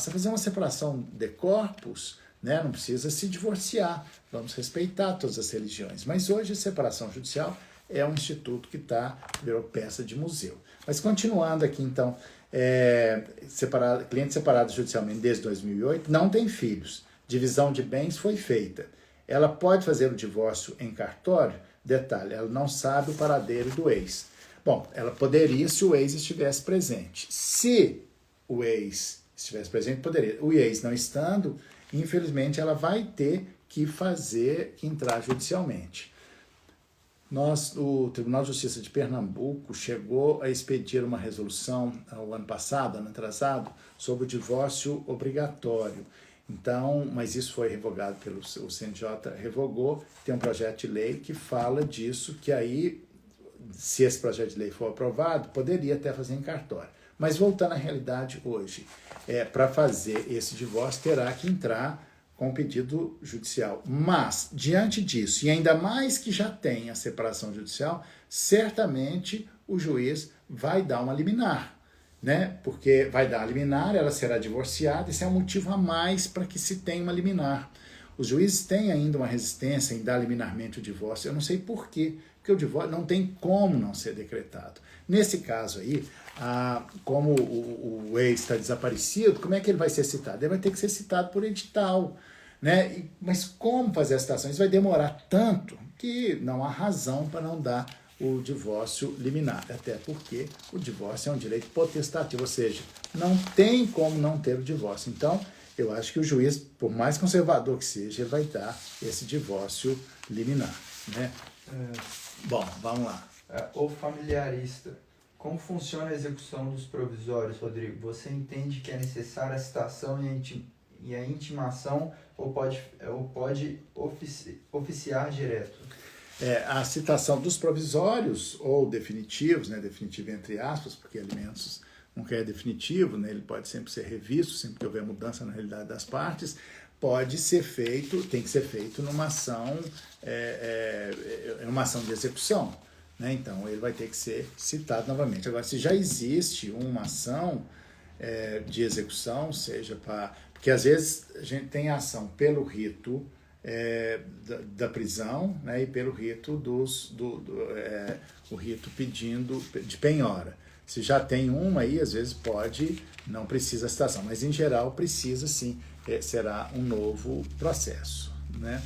fazer uma separação de corpos, né? Não precisa se divorciar, vamos respeitar todas as religiões. Mas hoje a separação judicial é um instituto que virou peça de museu. Mas continuando aqui, então, cliente separado judicialmente desde 2008, não tem filhos, divisão de bens foi feita. Ela pode fazer o divórcio em cartório? Detalhe, ela não sabe o paradeiro do ex. Bom, ela poderia se o ex estivesse presente. Se o ex estivesse presente, poderia. O ex não estando, infelizmente, ela vai ter que entrar judicialmente. O Tribunal de Justiça de Pernambuco chegou a expedir uma resolução o ano passado, ano atrasado, sobre o divórcio obrigatório. Então, mas isso foi revogado o CNJ, revogou, tem um projeto de lei que fala disso, que aí, se esse projeto de lei for aprovado, poderia até fazer em cartório. Mas voltando à realidade hoje, para fazer esse divórcio terá que entrar com pedido judicial. Mas, diante disso, e ainda mais que já tem a separação judicial, certamente o juiz vai dar uma liminar, né? Porque vai dar a liminar, ela será divorciada, esse é um motivo a mais para que se tenha uma liminar. Os juízes têm ainda uma resistência em dar liminarmente o divórcio, eu não sei por quê, porque o divórcio não tem como não ser decretado. Nesse caso aí, como o ex está desaparecido, como é que ele vai ser citado? Ele vai ter que ser citado por edital, né? Mas como fazer a citação? Isso vai demorar tanto que não há razão para não dar o divórcio liminar, até porque o divórcio é um direito potestativo, ou seja, não tem como não ter o divórcio. Então, eu acho que o juiz, por mais conservador que seja, ele vai dar esse divórcio liminar, né? Bom, vamos lá. O familiarista. Como funciona a execução dos provisórios, Rodrigo? Você entende que é necessária a citação e a intimação ou pode oficiar direto? A citação dos provisórios ou definitivos, né, definitivo entre aspas, porque alimentos nunca é definitivo, né, ele pode sempre ser revisto, sempre que houver mudança na realidade das partes, pode ser feito, tem que ser feito numa ação, uma ação de execução, né, então ele vai ter que ser citado novamente. Agora, se já existe uma ação de execução, seja para... Porque às vezes a gente tem ação pelo rito da prisão, né, e pelo rito o rito pedindo de penhora. Se já tem uma aí, às vezes não precisa a citação, mas em geral precisa sim, será um novo processo, né?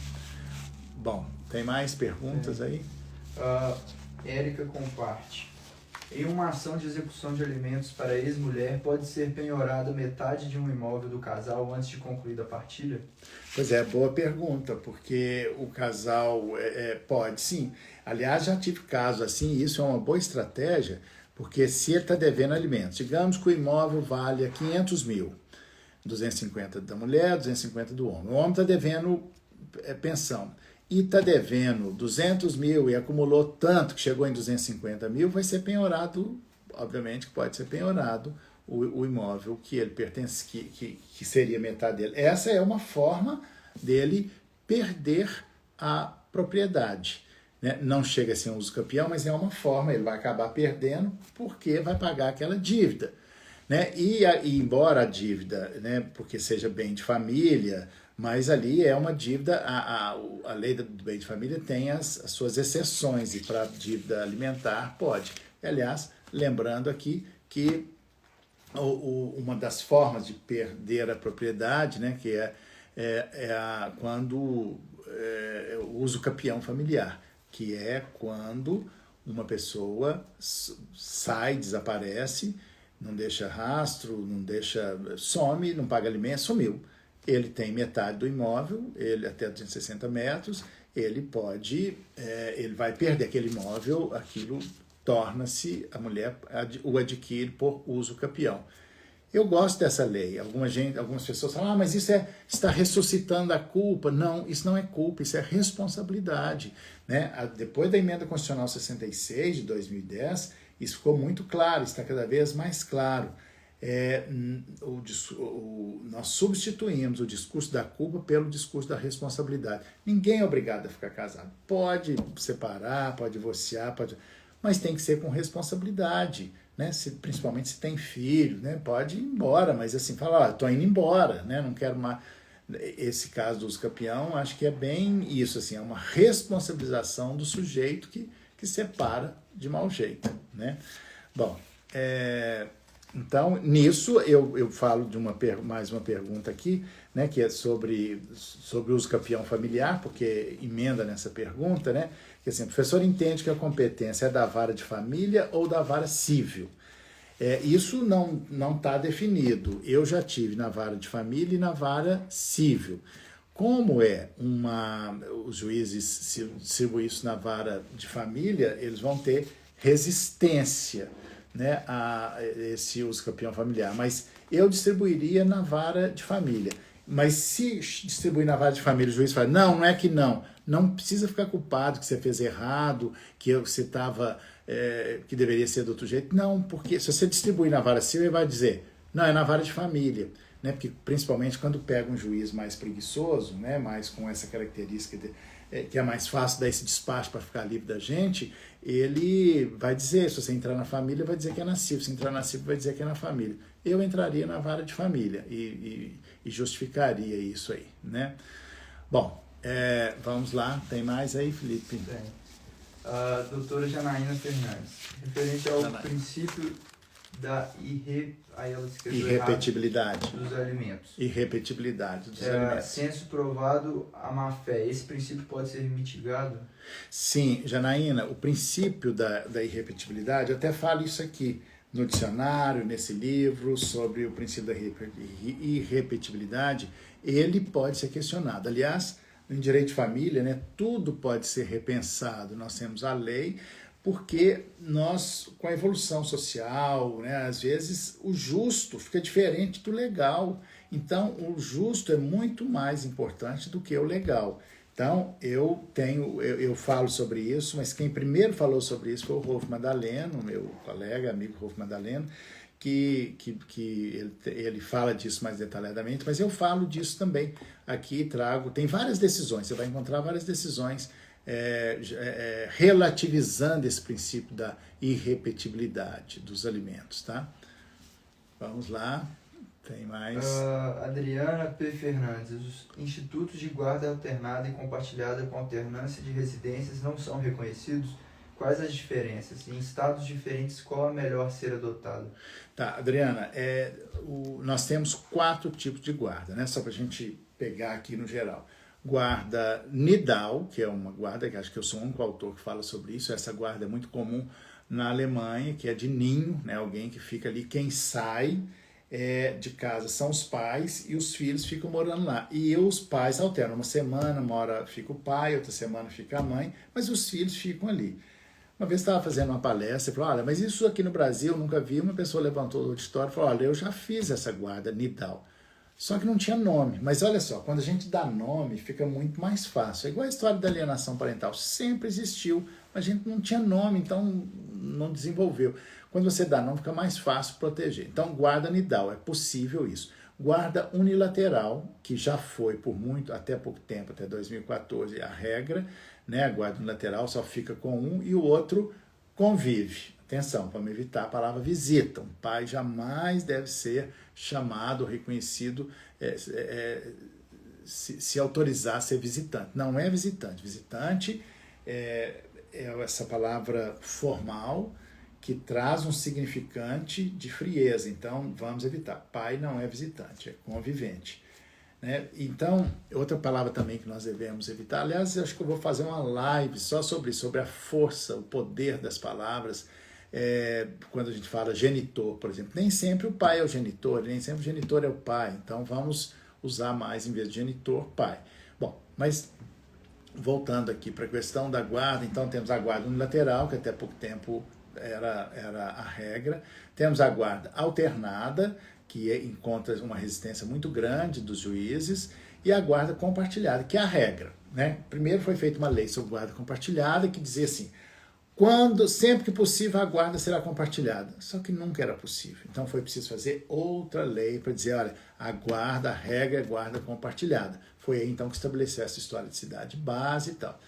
Bom, tem mais perguntas aí? Érica comparte. Em uma ação de execução de alimentos para ex-mulher, pode ser penhorada metade de um imóvel do casal antes de concluída a partilha? Pois é, boa pergunta, porque o casal pode sim. Aliás, já tive casos assim, e isso é uma boa estratégia, porque se ele está devendo alimentos, digamos que o imóvel vale 500 mil, 250 da mulher, 250 do homem. O homem está devendo pensão e está devendo 200 mil e acumulou tanto que chegou em 250 mil, vai ser penhorado, obviamente que pode ser penhorado o imóvel que ele pertence, que seria metade dele. Essa é uma forma dele perder a propriedade, né? Não chega a ser um uso campeão, mas é uma forma, ele vai acabar perdendo porque vai pagar aquela dívida, né? E embora a dívida, né, porque seja bem de família, mas ali é uma dívida, a lei do bem de família tem as suas exceções, e para dívida alimentar pode. E, aliás, lembrando aqui que uma das formas de perder a propriedade, né, que quando o uso capião familiar, que é quando uma pessoa sai, desaparece, não deixa rastro, some, não paga alimento, sumiu. Ele tem metade do imóvel, ele até 260 metros, ele vai perder aquele imóvel, aquilo torna-se, a mulher o adquire por uso capião. Eu gosto dessa lei. Algumas pessoas falam, mas isso está ressuscitando a culpa. Não, isso não é culpa, isso é responsabilidade, né? Depois da emenda constitucional 66 de 2010, isso ficou muito claro, está cada vez mais claro. Nós substituímos o discurso da culpa pelo discurso da responsabilidade. Ninguém é obrigado a ficar casado. Pode separar, pode divorciar, mas tem que ser com responsabilidade, né? Principalmente se tem filho, né? Pode ir embora, mas assim, fala, estou indo embora, né? Não quero mais. Esse caso do uso capião, acho que é bem isso, assim, é uma responsabilização do sujeito que separa de mau jeito, né? Bom, então, nisso, eu falo de mais uma pergunta aqui, né, que é sobre o uso capião familiar, porque emenda nessa pergunta, né, que assim, o professor entende que a competência é da vara de família ou da vara civil. Isso não está definido. Eu já tive na vara de família e na vara civil. Como os juízes, se distribuem isso na vara de família, eles vão ter resistência, né, a esse uso capião familiar, mas eu distribuiria na vara de família. Mas se distribuir na vara de família, o juiz fala, não é que não precisa ficar culpado que você fez errado, que você estava que deveria ser do outro jeito. Não, porque se você distribuir na vara civil, ele vai dizer, não, é na vara de família. Né? Porque, principalmente quando pega um juiz mais preguiçoso, né? Mais com essa característica que é mais fácil dar esse despacho para ficar livre da gente, ele vai dizer, se você entrar na família, vai dizer que é na civil, se entrar na civil, vai dizer que é na família. Eu entraria na vara de família e justificaria isso aí. Né? Bom, vamos lá, tem mais aí, Felipe? Tem. A doutora Janaína Fernandes, referente ao princípio da irrepetibilidade dos alimentos. Irrepetibilidade dos alimentos. Senso provado a má-fé. Esse princípio pode ser mitigado? Sim, Janaína, o princípio da irrepetibilidade, eu até falo isso aqui no dicionário, nesse livro, sobre o princípio da irrepetibilidade, ele pode ser questionado. Aliás, em direito de família, né, tudo pode ser repensado. Nós temos a lei, porque nós, com a evolução social, né, às vezes o justo fica diferente do legal. Então, o justo é muito mais importante do que o legal. Então, eu falo sobre isso, mas quem primeiro falou sobre isso foi o Rolf Madaleno, meu colega, amigo Rolf Madaleno, que ele fala disso mais detalhadamente, mas eu falo disso também. Aqui tem várias decisões, você vai encontrar várias decisões relativizando esse princípio da irrepetibilidade dos alimentos, tá? Vamos lá, tem mais. Adriana P. Fernandes, os institutos de guarda alternada e compartilhada com alternância de residências não são reconhecidos? Quais as diferenças? Em estados diferentes, qual a melhor ser adotada? Tá, Adriana, nós temos 4 tipos de guarda, né? Só para a gente pegar aqui no geral. Guarda nidal, que é uma guarda que acho que eu sou o único autor que fala sobre isso. Essa guarda é muito comum na Alemanha, que é de ninho, né? Alguém que fica ali, quem sai de casa são os pais e os filhos ficam morando lá. E os pais alternam, uma semana fica o pai, outra semana fica a mãe, mas os filhos ficam ali. Uma vez estava fazendo uma palestra e falou, olha, mas isso aqui no Brasil eu nunca vi. Uma pessoa levantou do auditório e falou, olha, eu já fiz essa guarda nidal. Só que não tinha nome. Mas olha só, quando a gente dá nome, fica muito mais fácil. É igual a história da alienação parental. Sempre existiu, mas a gente não tinha nome, então não desenvolveu. Quando você dá nome, fica mais fácil proteger. Então, guarda nidal, é possível isso. Guarda unilateral, que já foi até pouco tempo, até 2014, a regra, né? A guarda unilateral só fica com um e o outro convive. Atenção, vamos evitar a palavra visita. Um pai jamais deve ser chamado, reconhecido, se autorizar a ser visitante. Não é visitante. Visitante é essa palavra formal que traz um significante de frieza. Então, vamos evitar. Pai não é visitante, é convivente. Né? Então, outra palavra também que nós devemos evitar, aliás, eu acho que eu vou fazer uma live só sobre a força, o poder das palavras. Quando a gente fala genitor, por exemplo, nem sempre o pai é o genitor, nem sempre o genitor é o pai, então vamos usar mais, em vez de genitor, pai. Bom, mas voltando aqui para a questão da guarda, então temos a guarda unilateral, que até pouco tempo era a regra, temos a guarda alternada, que encontra uma resistência muito grande dos juízes, e a guarda compartilhada, que é a regra. Né? Primeiro foi feita uma lei sobre guarda compartilhada, que dizia assim, sempre que possível a guarda será compartilhada, só que nunca era possível. Então foi preciso fazer outra lei para dizer, olha, a regra é guarda compartilhada. Foi aí então que estabeleceu essa história de cidade base e tal.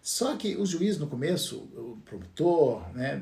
Só que os juízes no começo, o promotor, né,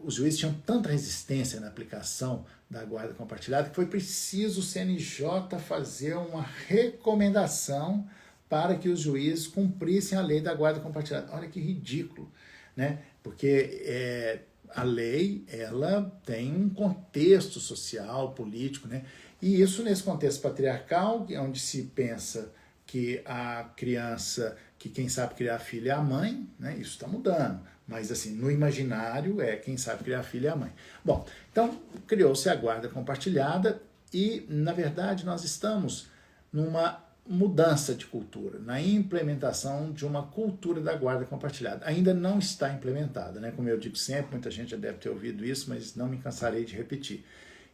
os juízes tinham tanta resistência na aplicação da guarda compartilhada que foi preciso o CNJ fazer uma recomendação para que os juízes cumprissem a lei da guarda compartilhada. Olha que ridículo. Né? Porque a lei ela tem um contexto social, político, né? E isso nesse contexto patriarcal, onde se pensa que a criança, que quem sabe criar filho é a mãe, né? Isso está mudando, mas assim, no imaginário quem sabe criar filho é a mãe. Bom, então criou-se a guarda compartilhada e, na verdade, nós estamos numa mudança de cultura, na implementação de uma cultura da guarda compartilhada. Ainda não está implementada, né? Como eu digo sempre, muita gente já deve ter ouvido isso, mas não me cansarei de repetir.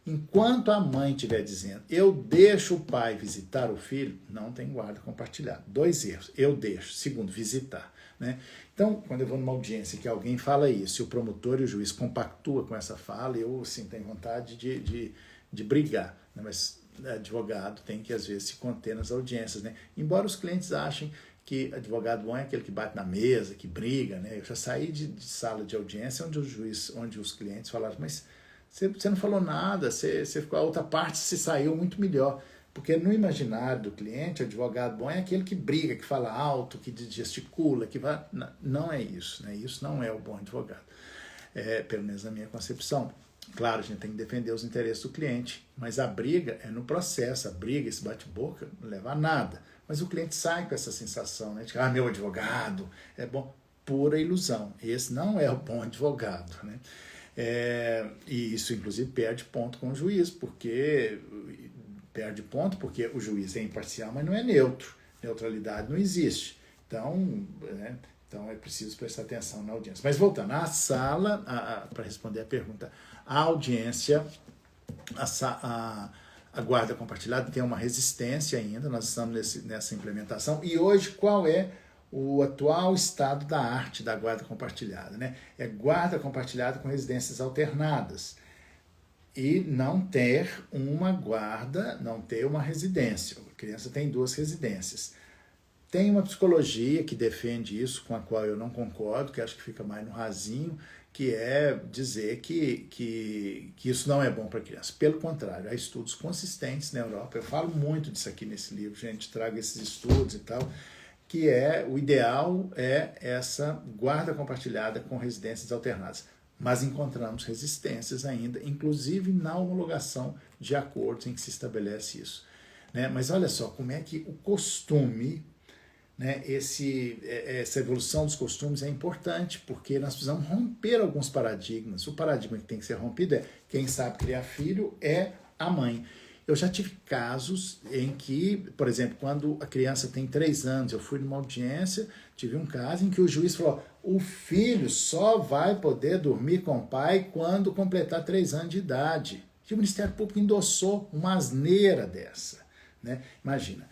Enquanto a mãe estiver dizendo, eu deixo o pai visitar o filho, não tem guarda compartilhada. 2 erros. Eu deixo. Segundo, visitar. Né? Então, quando eu vou numa audiência que alguém fala isso, e o promotor e o juiz compactuam com essa fala, eu assim, tenho vontade de brigar. Né? Mas advogado tem que, às vezes, se conter nas audiências. Né? Embora os clientes achem que advogado bom é aquele que bate na mesa, que briga. Né? Eu já saí de sala de audiência onde os clientes falaram, mas você não falou nada, você ficou, a outra parte se saiu muito melhor. Porque no imaginário do cliente, o advogado bom é aquele que briga, que fala alto, que gesticula, que vai... Não é isso, né? Isso não é o bom advogado. Pelo menos na minha concepção. Claro, a gente tem que defender os interesses do cliente, mas a briga é no processo. A briga, esse bate-boca, não leva a nada. Mas o cliente sai com essa sensação, né? De que, meu advogado é bom. Pura ilusão. Esse não é o bom advogado, né? E isso, inclusive, perde ponto com o juiz, porque o juiz é imparcial, mas não é neutro. Neutralidade não existe. Então, então é preciso prestar atenção na audiência. Mas voltando à sala, para responder a pergunta, a audiência, a guarda compartilhada tem uma resistência ainda, nós estamos nessa implementação. E hoje, qual é o atual estado da arte da guarda compartilhada? Né? É guarda compartilhada com residências alternadas. E não ter uma guarda, não ter uma residência. A criança tem 2 residências. Tem uma psicologia que defende isso, com a qual eu não concordo, que acho que fica mais no rasinho, que é dizer que isso não é bom para a criança. Pelo contrário, há estudos consistentes na Europa. Eu falo muito disso aqui nesse livro, gente, trago esses estudos e tal, que o ideal é essa guarda compartilhada com residências alternadas. Mas encontramos resistências ainda, inclusive na homologação de acordos em que se estabelece isso. Né? Mas olha só, como é que o costume, né, essa evolução dos costumes é importante, porque nós precisamos romper alguns paradigmas. O paradigma que tem que ser rompido é quem sabe criar filho é a mãe. Eu já tive casos em que, por exemplo, quando a criança tem 3 anos, eu fui numa audiência, tive um caso em que o juiz falou, o filho só vai poder dormir com o pai quando completar 3 anos de idade. E o Ministério Público endossou uma asneira dessa. Né? Imagina.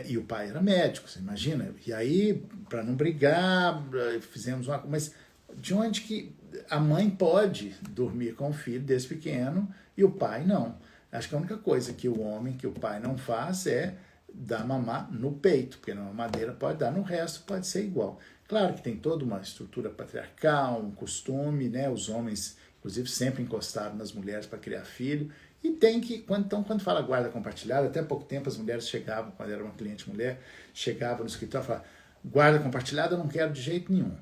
E o pai era médico, você imagina? E aí, para não brigar, fizemos uma... Mas de onde que a mãe pode dormir com o filho desde pequeno e o pai não? Acho que a única coisa que o pai não faz é dar mamar no peito, porque na mamadeira pode dar, no resto pode ser igual. Claro que tem toda uma estrutura patriarcal, um costume, né? Os homens, inclusive, sempre encostaram nas mulheres para criar filho. E tem que, quando fala guarda compartilhada, até pouco tempo as mulheres chegavam, quando era uma cliente mulher, chegava no escritório e falava, guarda compartilhada eu não quero de jeito nenhum.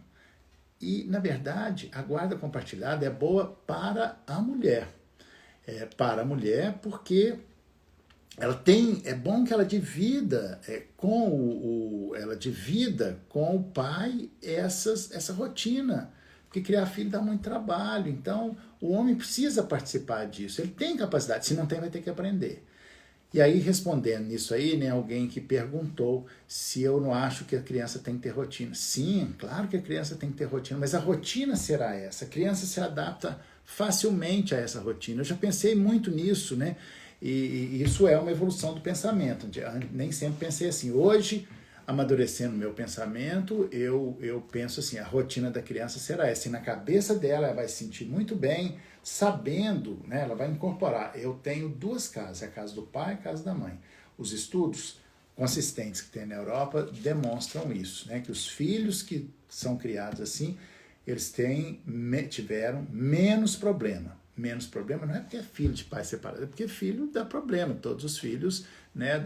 E, na verdade, a guarda compartilhada é boa para a mulher. Para a mulher porque é bom que ela divida com o pai essa rotina, porque criar filho dá muito trabalho, então o homem precisa participar disso, ele tem capacidade, se não tem vai ter que aprender. E aí, respondendo nisso aí, né, alguém que perguntou se eu não acho que a criança tem que ter rotina. Sim, claro que a criança tem que ter rotina, mas a rotina será essa. A criança se adapta facilmente a essa rotina. Eu já pensei muito nisso, né? E isso é uma evolução do pensamento. Nem sempre pensei assim. Hoje, amadurecendo o meu pensamento, eu penso assim, a rotina da criança será essa. E na cabeça dela, ela vai se sentir muito bem, sabendo, né, ela vai incorporar. Eu tenho 2 casas, a casa do pai e a casa da mãe. Os estudos consistentes que tem na Europa demonstram isso, né, que os filhos que são criados assim, eles tiveram menos problema. Menos problema não é porque é filho de pai separado, é porque filho dá problema. Todos os filhos, né,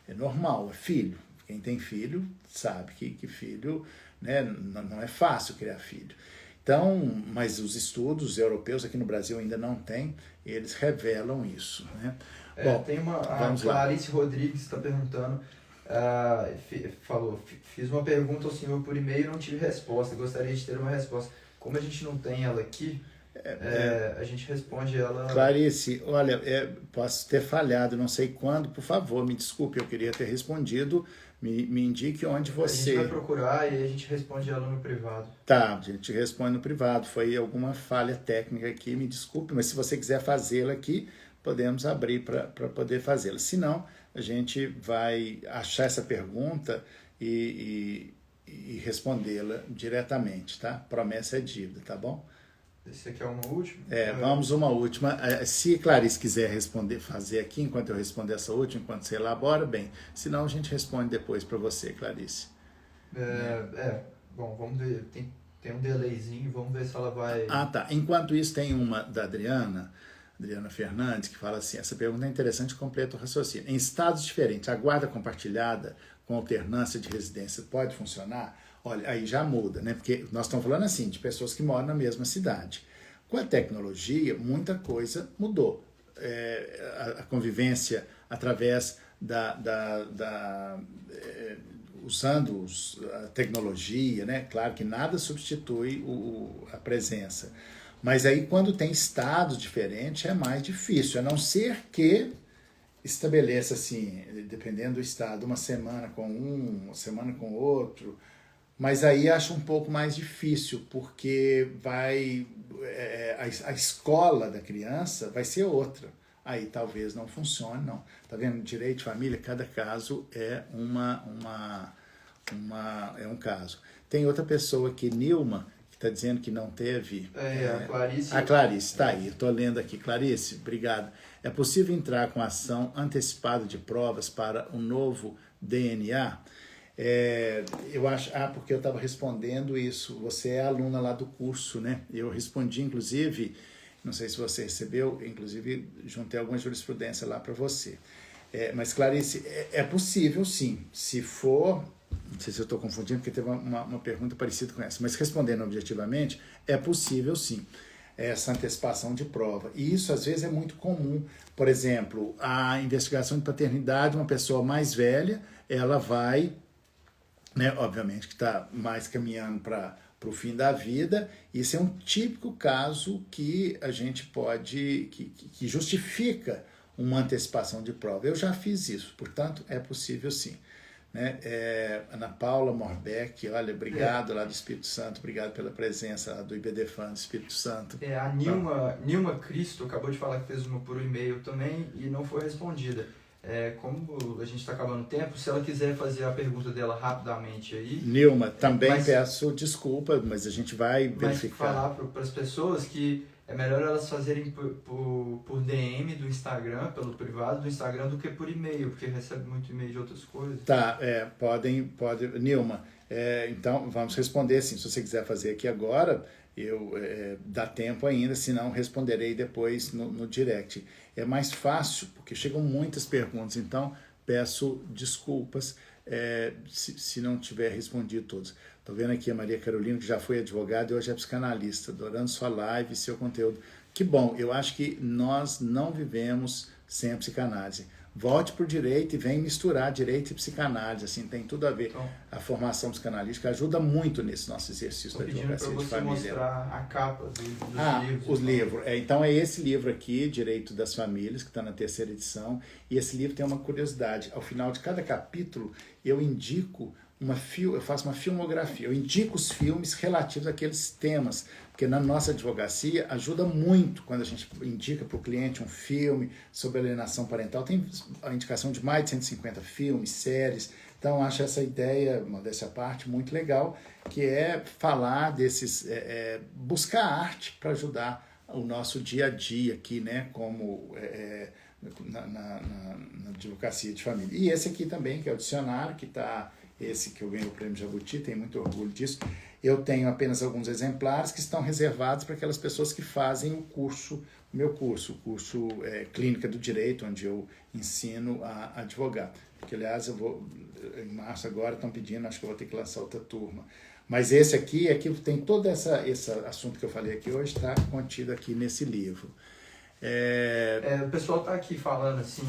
é normal, é filho. Quem tem filho sabe que filho, né, não é fácil criar filho. Então, mas os estudos europeus aqui no Brasil ainda não tem, eles revelam isso. Né? Bom, tem a Clarice Rodrigues está perguntando, falou, fiz uma pergunta ao senhor por e-mail e não tive resposta, gostaria de ter uma resposta. Como a gente não tem ela aqui, a gente responde ela... Clarice, olha, posso ter falhado, não sei quando, por favor, me desculpe, eu queria ter respondido, me indique onde você... A gente vai procurar e a gente responde ela no privado. Tá, a gente responde no privado, foi alguma falha técnica aqui, me desculpe, mas se você quiser fazê-la aqui, podemos abrir para poder fazê-la. Se não, a gente vai achar essa pergunta e respondê-la diretamente, tá? Promessa é dívida, tá bom? Esse aqui é uma última? Vamos uma última. Se Clarice quiser fazer aqui, enquanto eu responder essa última, enquanto você elabora, bem. Senão a gente responde depois para você, Clarice. Bom, vamos ver. Tem um delayzinho, vamos ver se ela vai... Tá. Enquanto isso, tem uma da Adriana Fernandes, que fala assim, essa pergunta é interessante e completa o raciocínio. Em estados diferentes, a guarda compartilhada com alternância de residência pode funcionar? Olha, aí já muda, né? Porque nós estamos falando assim, de pessoas que moram na mesma cidade. Com a tecnologia, muita coisa mudou. A convivência através usando a tecnologia, né? Claro que nada substitui a presença. Mas aí, quando tem estados diferentes, é mais difícil, a não ser que estabeleça, assim, dependendo do estado, uma semana com uma semana com outro. Mas aí acho um pouco mais difícil, porque a escola da criança vai ser outra. Aí talvez não funcione, não. Tá vendo? Direito de família, cada caso é um caso. Tem outra pessoa aqui, Nilma, que está dizendo que não teve... a Clarice. A Clarice, está aí. Estou lendo aqui. Clarice, obrigado. É possível entrar com ação antecipada de provas para um novo DNA? Eu acho... porque eu estava respondendo isso. Você é aluna lá do curso, né? Eu respondi, inclusive... Não sei se você recebeu, inclusive juntei alguma jurisprudência lá para você. Mas, Clarice, é possível sim. Se for, não sei se eu estou confundindo, porque teve uma pergunta parecida com essa, mas respondendo objetivamente, é possível sim essa antecipação de prova. E isso, às vezes, é muito comum. Por exemplo, a investigação de paternidade, uma pessoa mais velha, ela vai, né, obviamente que está mais caminhando para o fim da vida. Isso é um típico caso que a gente pode, que justifica uma antecipação de prova. Eu já fiz isso, portanto, é possível sim. Né? Ana Paula Morbeck, olha, obrigado lá do Espírito Santo, obrigado pela presença lá do IBDFAN do Espírito Santo. A Nilma Cristo acabou de falar que fez uma por e-mail também e não foi respondida. Como a gente está acabando o tempo, se ela quiser fazer a pergunta dela rapidamente aí... Nilma, também peço desculpa, mas a gente vai verificar. Mas falar para as pessoas que é melhor elas fazerem por DM do Instagram, pelo privado do Instagram, do que por e-mail, porque recebe muito e-mail de outras coisas. Tá, podem, Nilma, então vamos responder sim, se você quiser fazer aqui agora, dá tempo ainda, senão responderei depois no direct. É mais fácil, porque chegam muitas perguntas, então peço desculpas se não tiver respondido todas. Estou vendo aqui a Maria Carolina, que já foi advogada e hoje é psicanalista, adorando sua live e seu conteúdo. Que bom, eu acho que nós não vivemos sem a psicanálise. Volte para o direito e vem misturar direito e psicanálise, assim, tem tudo a ver. Então, a formação psicanalística ajuda muito nesse nosso exercício da advocacia de família. Mostrar a capa dos livros. Os livros. Então é esse livro aqui, Direito das Famílias, que está na 3ª edição, e esse livro tem uma curiosidade. Ao final de cada capítulo, eu indico eu faço uma filmografia, eu indico os filmes relativos àqueles temas, porque na nossa advocacia ajuda muito quando a gente indica para o cliente um filme sobre alienação parental. Tem a indicação de mais de 150 filmes, séries, então acho essa ideia, modéstia à parte, muito legal, que é falar desses, buscar arte para ajudar o nosso dia a dia aqui, né, como na advocacia de família. E esse aqui também, que é o dicionário, que está... Esse que eu ganhei o Prêmio Jabuti, tenho muito orgulho disso. Eu tenho apenas alguns exemplares que estão reservados para aquelas pessoas que fazem o meu curso, o curso Clínica do Direito, onde eu ensino a advogar. Porque, aliás, em março agora estão pedindo, acho que eu vou ter que lançar outra turma. Mas esse aqui tem todo esse assunto que eu falei aqui hoje, está contido aqui nesse livro. O pessoal está aqui falando assim,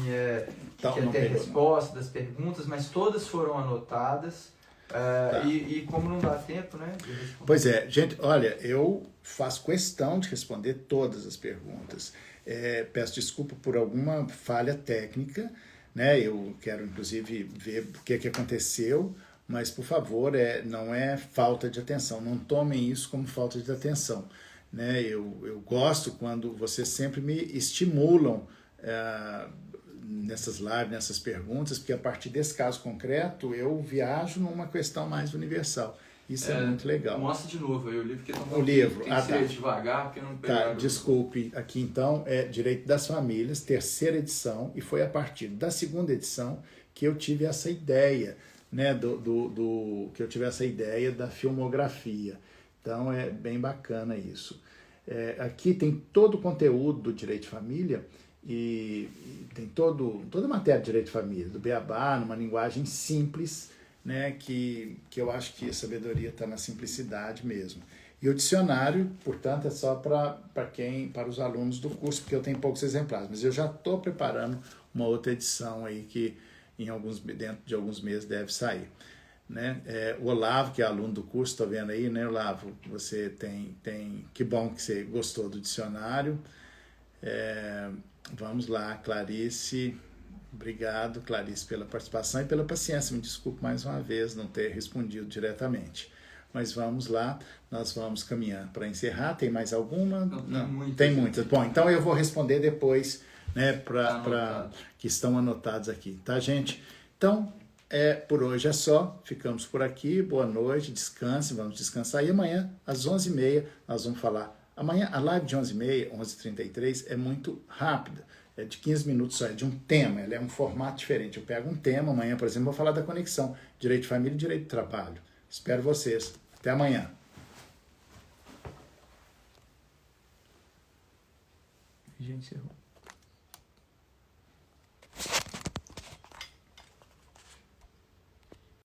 que quer ter resposta das perguntas, mas todas foram anotadas. E como não dá tempo, né? De responder. Pois é, gente, olha, eu faço questão de responder todas as perguntas. Peço desculpa por alguma falha técnica, né? Eu quero, inclusive, ver o que aconteceu, mas, por favor, não é falta de atenção. Não tomem isso como falta de atenção. Né? Eu gosto quando vocês sempre me estimulam nessas lives, nessas perguntas, porque a partir desse caso concreto eu viajo numa questão mais universal. Isso é muito legal. Mostra de novo aí o livro, porque o livro. Tem que ser devagar, porque não Tá, desculpe. Aqui então é Direito das Famílias, terceira edição, e foi a partir da segunda edição que eu tive essa ideia, né, que eu tive essa ideia da filmografia. Então é bem bacana isso. Aqui tem todo o conteúdo do Direito de Família e tem toda a matéria de Direito de Família, do Beabá, numa linguagem simples, né, que eu acho que a sabedoria está na simplicidade mesmo. E o dicionário, portanto, é só para os alunos do curso, porque eu tenho poucos exemplares, mas eu já estou preparando uma outra edição aí que dentro de alguns meses deve sair. Né? O Olavo, que é aluno do curso, estou vendo aí, né, Olavo? Você tem. Que bom que você gostou do dicionário. Vamos lá, Clarice. Obrigado, Clarice, pela participação e pela paciência. Me desculpe mais uma vez não ter respondido diretamente. Mas vamos lá, nós vamos caminhando para encerrar. Tem mais alguma? Não, tem muitas. Bom, então eu vou responder depois, né, que estão anotados aqui, tá, gente? Então, por hoje é só. Ficamos por aqui. Boa noite, descanse, vamos descansar. E amanhã, às 11h30, nós vamos falar. Amanhã, a live de 11h30, 11h33, é muito rápida. É de 15 minutos só, é de um tema, ela é um formato diferente. Eu pego um tema, amanhã, por exemplo, vou falar da conexão, direito de família e direito de trabalho. Espero vocês. Até amanhã. Já encerrou.